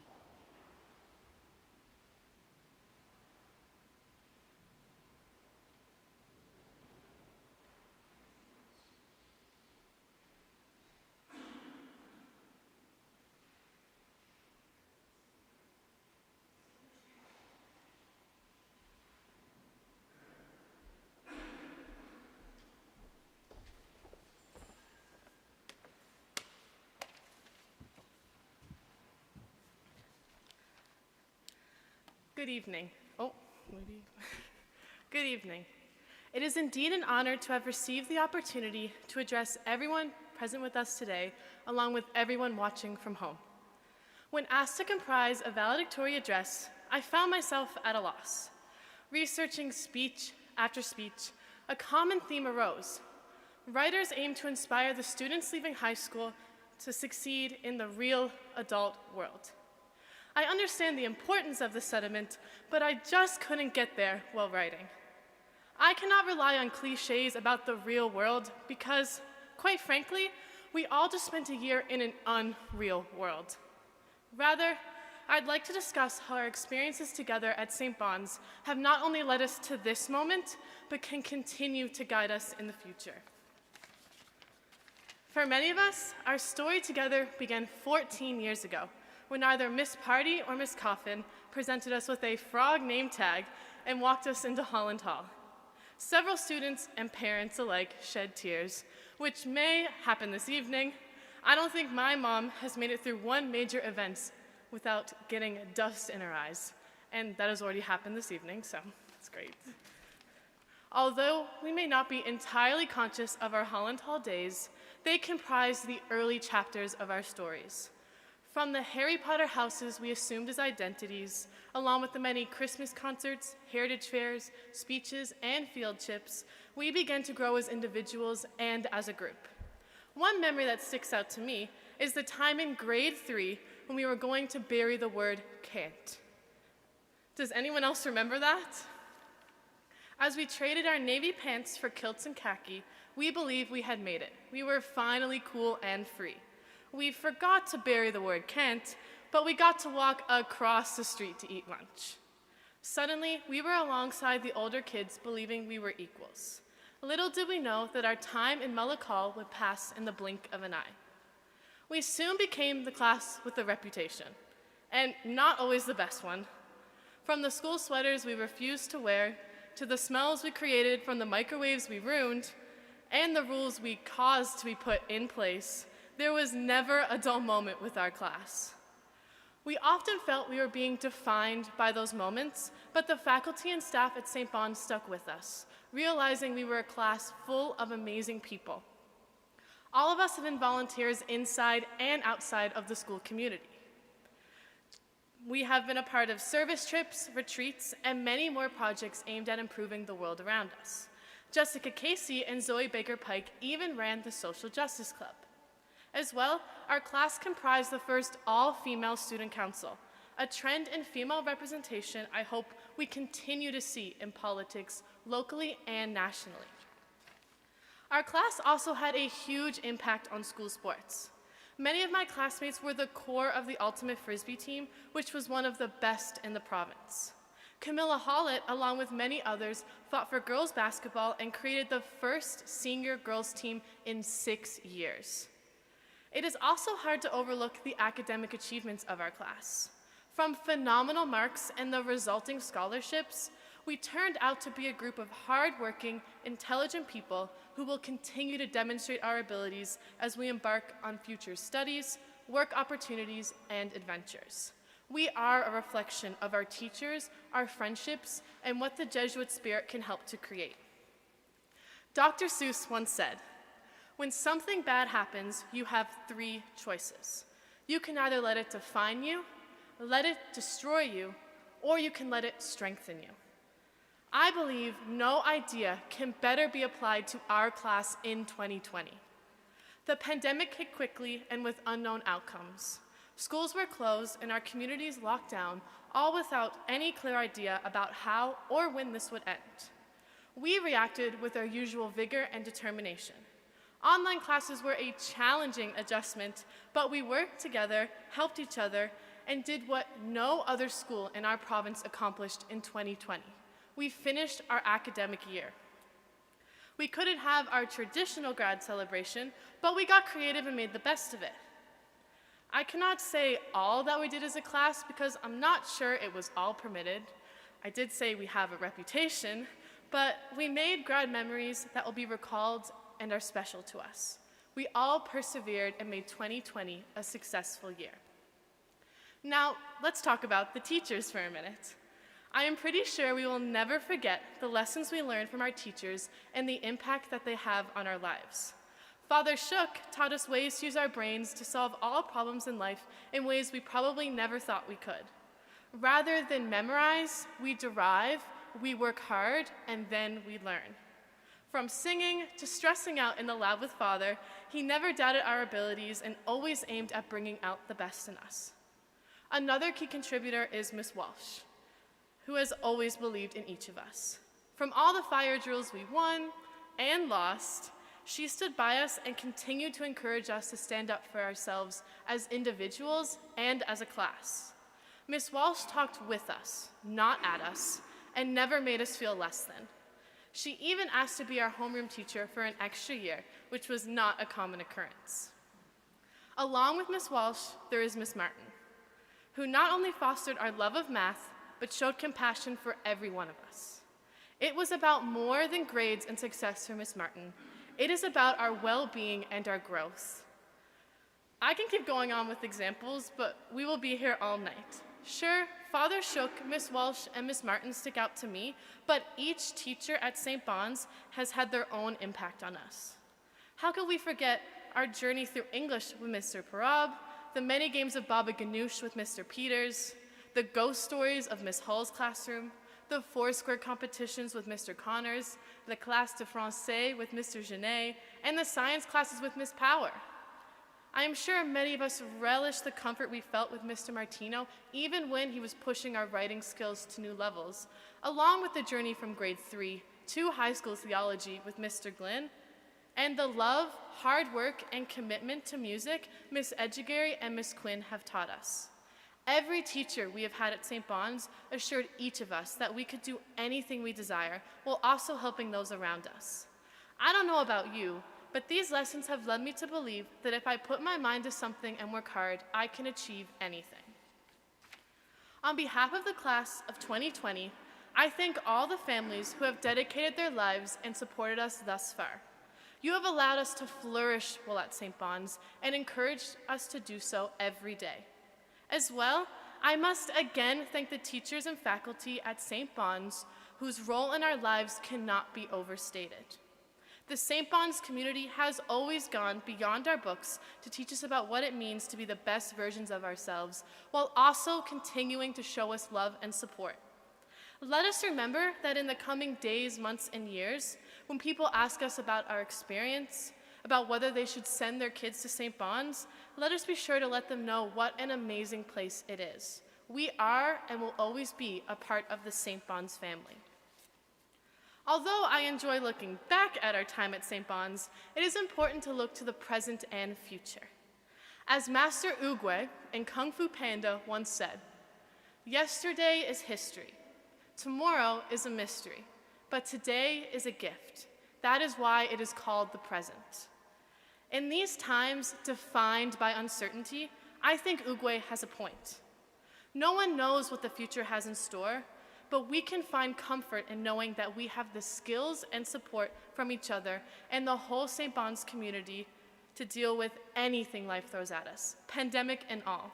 Good evening. Good evening. It is indeed an honor to have received the opportunity to address everyone present with us today, along with everyone watching from home. When asked to comprise a valedictorian address, I found myself at a loss. Researching speech after speech, a common theme arose. Writers aim to inspire the students leaving high school to succeed in the real adult world. I understand the importance of the sentiment, but I just couldn't get there while writing. I cannot rely on cliches about the real world because, quite frankly, we all just spent a year in an unreal world. Rather, I'd like to discuss how our experiences together at St. Bon's have not only led us to this moment, but can continue to guide us in the future. For many of us, our story together began 14 years ago, when either Miss Party or Miss Coffin presented us with a frog name tag and walked us into Holland Hall. Several students and parents alike shed tears, which may happen this evening. I don't think my mom has made it through one major event without getting dust in her eyes, and that has already happened this evening, so it's great. Although we may not be entirely conscious of our Holland Hall days, they comprise the early chapters of our stories. From the Harry Potter houses we assumed as identities, along with the many Christmas concerts, heritage fairs, speeches, and field trips, we began to grow as individuals and as a group. One memory that sticks out to me is the time in grade 3 when we were going to bury the word can't. Does anyone else remember that? As we traded our navy pants for kilts and khaki, we believed we had made it. We were finally cool and free. We forgot to bury the word can't, but we got to walk across the street to eat lunch. Suddenly, we were alongside the older kids believing we were equals. Little did we know that our time in Mullock Hall would pass in the blink of an eye. We soon became the class with a reputation, and not always the best one. From the school sweaters we refused to wear, to the smells we created from the microwaves we ruined, and the rules we caused to be put in place, there was never a dull moment with our class. We often felt we were being defined by those moments, but the faculty and staff at St. Bon's stuck with us, realizing we were a class full of amazing people. All of us have been volunteers inside and outside of the school community. We have been a part of service trips, retreats, and many more projects aimed at improving the world around us. Jessica Casey and Zoe Baker Pike even ran the Social Justice Club. As well, our class comprised the first all-female student council, a trend in female representation I hope we continue to see in politics locally and nationally. Our class also had a huge impact on school sports. Many of my classmates were the core of the Ultimate Frisbee team, which was one of the best in the province. Camilla Hollett, along with many others, fought for girls basketball and created the first senior girls team in 6 years. It is also hard to overlook the academic achievements of our class. From phenomenal marks and the resulting scholarships, we turned out to be a group of hardworking, intelligent people who will continue to demonstrate our abilities as we embark on future studies, work opportunities, and adventures. We are a reflection of our teachers, our friendships, and what the Jesuit spirit can help to create. Dr. Seuss once said, "When something bad happens, you have 3 choices. You can either let it define you, let it destroy you, or you can let it strengthen you." I believe no idea can better be applied to our class in 2020. The pandemic hit quickly and with unknown outcomes. Schools were closed and our communities locked down, all without any clear idea about how or when this would end. We reacted with our usual vigor and determination. Online classes were a challenging adjustment, but we worked together, helped each other, and did what no other school in our province accomplished in 2020. We finished our academic year. We couldn't have our traditional grad celebration, but we got creative and made the best of it. I cannot say all that we did as a class because I'm not sure it was all permitted. I did say we have a reputation, but we made grad memories that will be recalled and are special to us. We all persevered and made 2020 a successful year. Now, let's talk about the teachers for a minute. I am pretty sure we will never forget the lessons we learned from our teachers and the impact that they have on our lives. Father Shook taught us ways to use our brains to solve all problems in life in ways we probably never thought we could. Rather than memorize, we derive, we work hard, and then we learn. From singing to stressing out in the lab with Father, he never doubted our abilities and always aimed at bringing out the best in us. Another key contributor is Miss Walsh, who has always believed in each of us. From all the fire drills we won and lost, she stood by us and continued to encourage us to stand up for ourselves as individuals and as a class. Miss Walsh talked with us, not at us, and never made us feel less than. She even asked to be our homeroom teacher for an extra year, which was not a common occurrence. Along with Miss Walsh, there is Miss Martin, who not only fostered our love of math, but showed compassion for every one of us. It was about more than grades and success for Miss Martin. It is about our well-being and our growth. I can keep going on with examples, but we will be here all night. Sure, Father Shook, Miss Walsh, and Miss Martin stick out to me, but each teacher at St. Bon's has had their own impact on us. How could we forget our journey through English with Mr. Parab, the many games of Baba Ganoush with Mr. Peters, the ghost stories of Miss Hull's classroom, the Foursquare competitions with Mr. Connors, the classe de français with Mr. Genet, and the science classes with Miss Power. I am sure many of us relish the comfort we felt with Mr. Martino, even when he was pushing our writing skills to new levels, along with the journey from grade 3 to high school theology with Mr. Glynn, and the love, hard work, and commitment to music Miss Edgegary and Miss Quinn have taught us. Every teacher we have had at St. Bon's assured each of us that we could do anything we desire while also helping those around us. I don't know about you, but these lessons have led me to believe that if I put my mind to something and work hard, I can achieve anything. On behalf of the class of 2020, I thank all the families who have dedicated their lives and supported us thus far. You have allowed us to flourish while at St. Bon's and encouraged us to do so every day. As well, I must again thank the teachers and faculty at St. Bon's whose role in our lives cannot be overstated. The St. Bon's community has always gone beyond our books to teach us about what it means to be the best versions of ourselves, while also continuing to show us love and support. Let us remember that in the coming days, months, and years, when people ask us about our experience, about whether they should send their kids to St. Bon's, let us be sure to let them know what an amazing place it is. We are and will always be a part of the St. Bon's family. Although I enjoy looking back at our time at St. Bon's, it is important to look to the present and future. As Master Oogway in Kung Fu Panda once said, "Yesterday is history, tomorrow is a mystery, but today is a gift. That is why it is called the present." In these times defined by uncertainty, I think Oogway has a point. No one knows what the future has in store, but we can find comfort in knowing that we have the skills and support from each other and the whole St. Bon's community to deal with anything life throws at us, pandemic and all.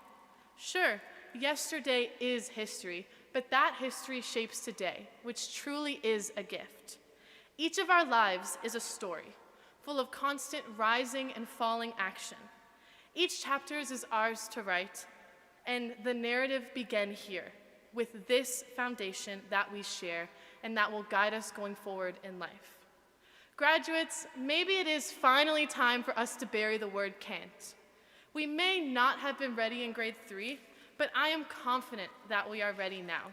Sure, yesterday is history, but that history shapes today, which truly is a gift. Each of our lives is a story, full of constant rising and falling action. Each chapter is ours to write, and the narrative began here, with this foundation that we share and that will guide us going forward in life. Graduates, maybe it is finally time for us to bury the word can't. We may not have been ready in grade 3, but I am confident that we are ready now.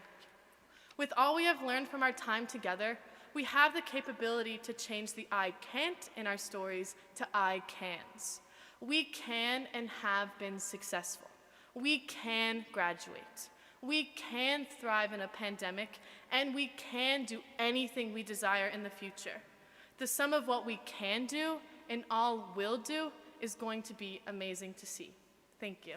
With all we have learned from our time together, we have the capability to change the I can't in our stories to I cans. We can and have been successful. We can graduate. We can thrive in a pandemic, and we can do anything we desire in the future. The sum of what we can do and all will do is going to be amazing to see. Thank you.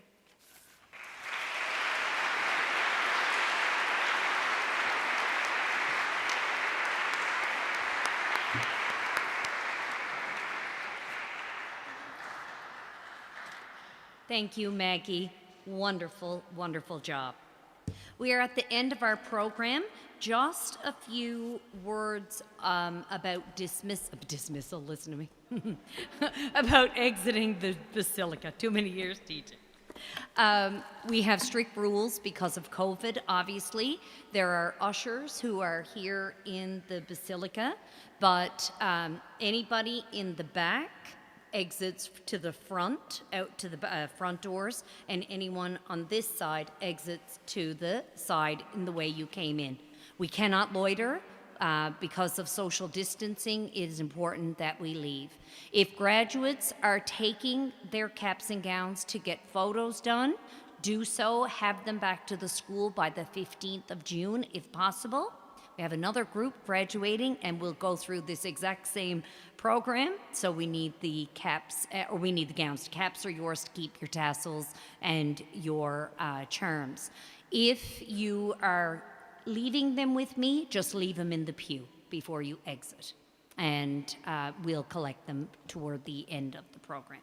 Thank you, Maggie. Wonderful, wonderful job. We are at the end of our program. Just a few words about dismissal, listen to me, about exiting the Basilica. Too many years teaching. We have strict rules because of COVID, obviously. There are ushers who are here in the Basilica, but anybody in the back exits to the front, out to the front doors, and anyone on this side exits to the side in the way you came in. We cannot loiter. Because of social distancing, it is important that we leave. If graduates are taking their caps and gowns to get photos done, do so, have them back to the school by the 15th of June, if possible. We have another group graduating, and we'll go through this exact same program. So we need the caps, or we need the gowns. Caps are yours to keep your tassels and your charms. If you are leaving them with me, just leave them in the pew before you exit, and we'll collect them toward the end of the program.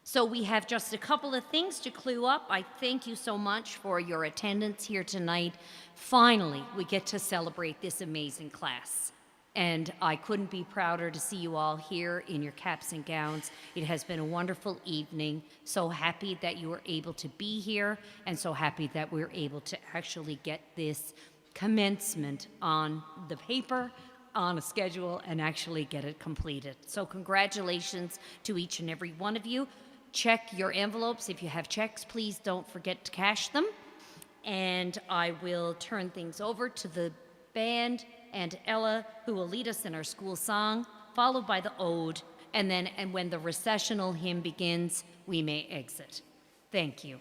So we have just a couple of things to clue up. I thank you so much for your attendance here tonight. Finally, we get to celebrate this amazing class, and I couldn't be prouder to see you all here in your caps and gowns. It has been a wonderful evening. So happy that you were able to be here, and so happy that we're able to actually get this commencement on the paper, on a schedule, and actually get it completed. So congratulations to each and every one of you. Check your envelopes. If you have checks, please don't forget to cash them. And I will turn things over to the band and Ella, who will lead us in our school song, followed by the ode, and then when the recessional hymn begins, we may exit. Thank you.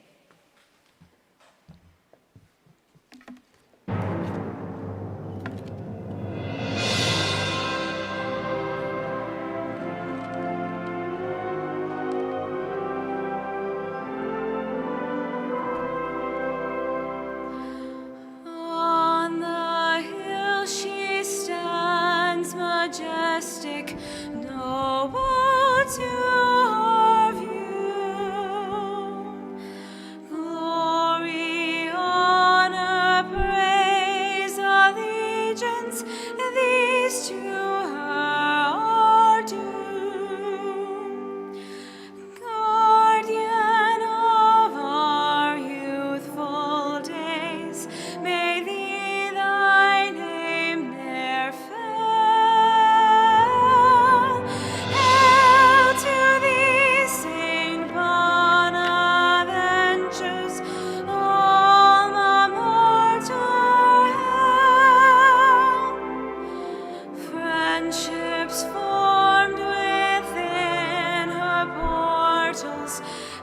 Majestic, noble to our view. Glory, honor, praise, allegiance, these to her are due. Guardian of our youthful days, may thee thy name bear fair.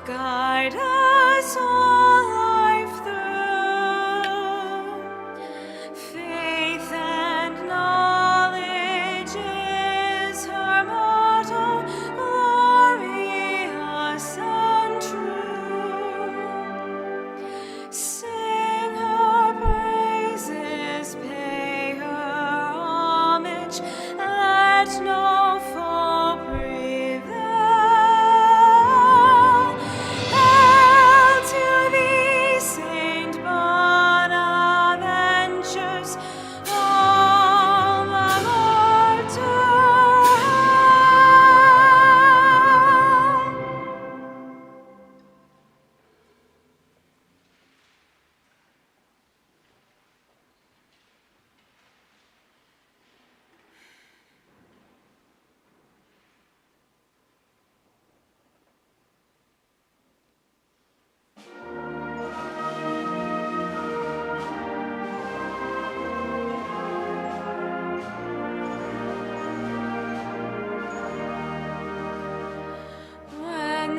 Guide us all life through. Faith and knowledge is her motto, glorious and true. Sing her praises, pay her homage, let no foe prevail.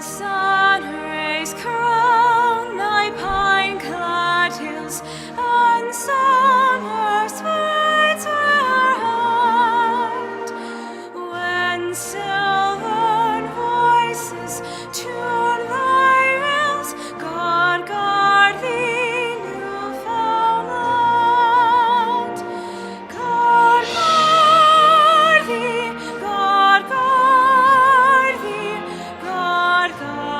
Sun rays crown thy pine-clad hills, and summer's fights are hard. When silvern voices tune thy rills, God guard thee, Newfoundland. God guard thee, God guard thee, God guard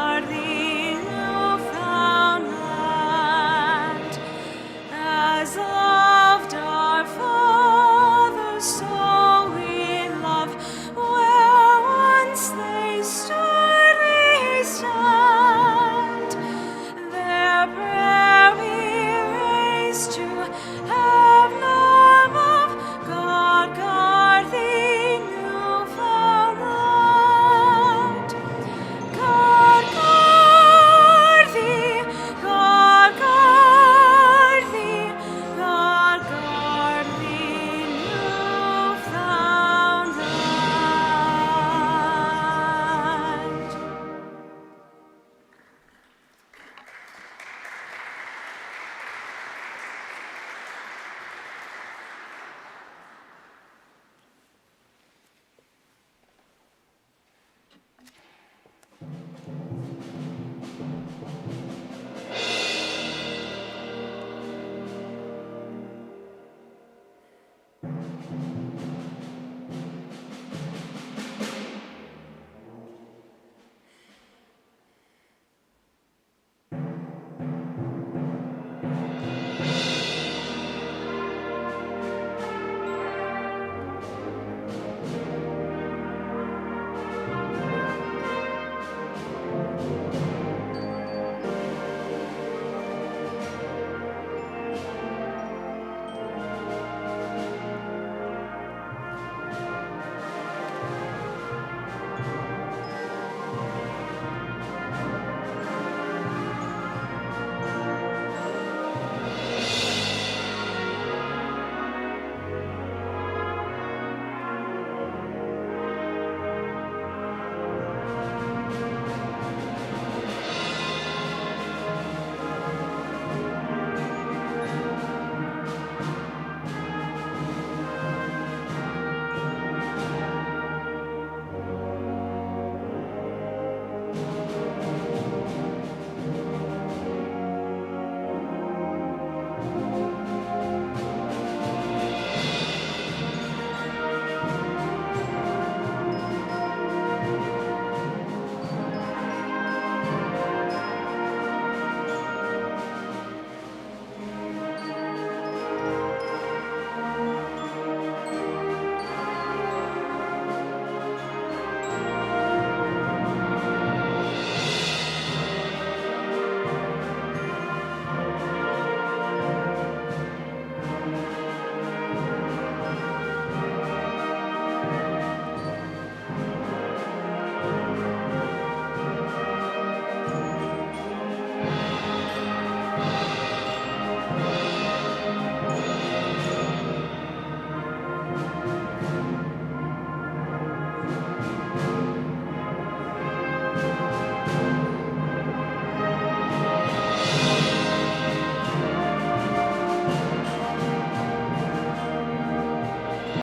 Amen.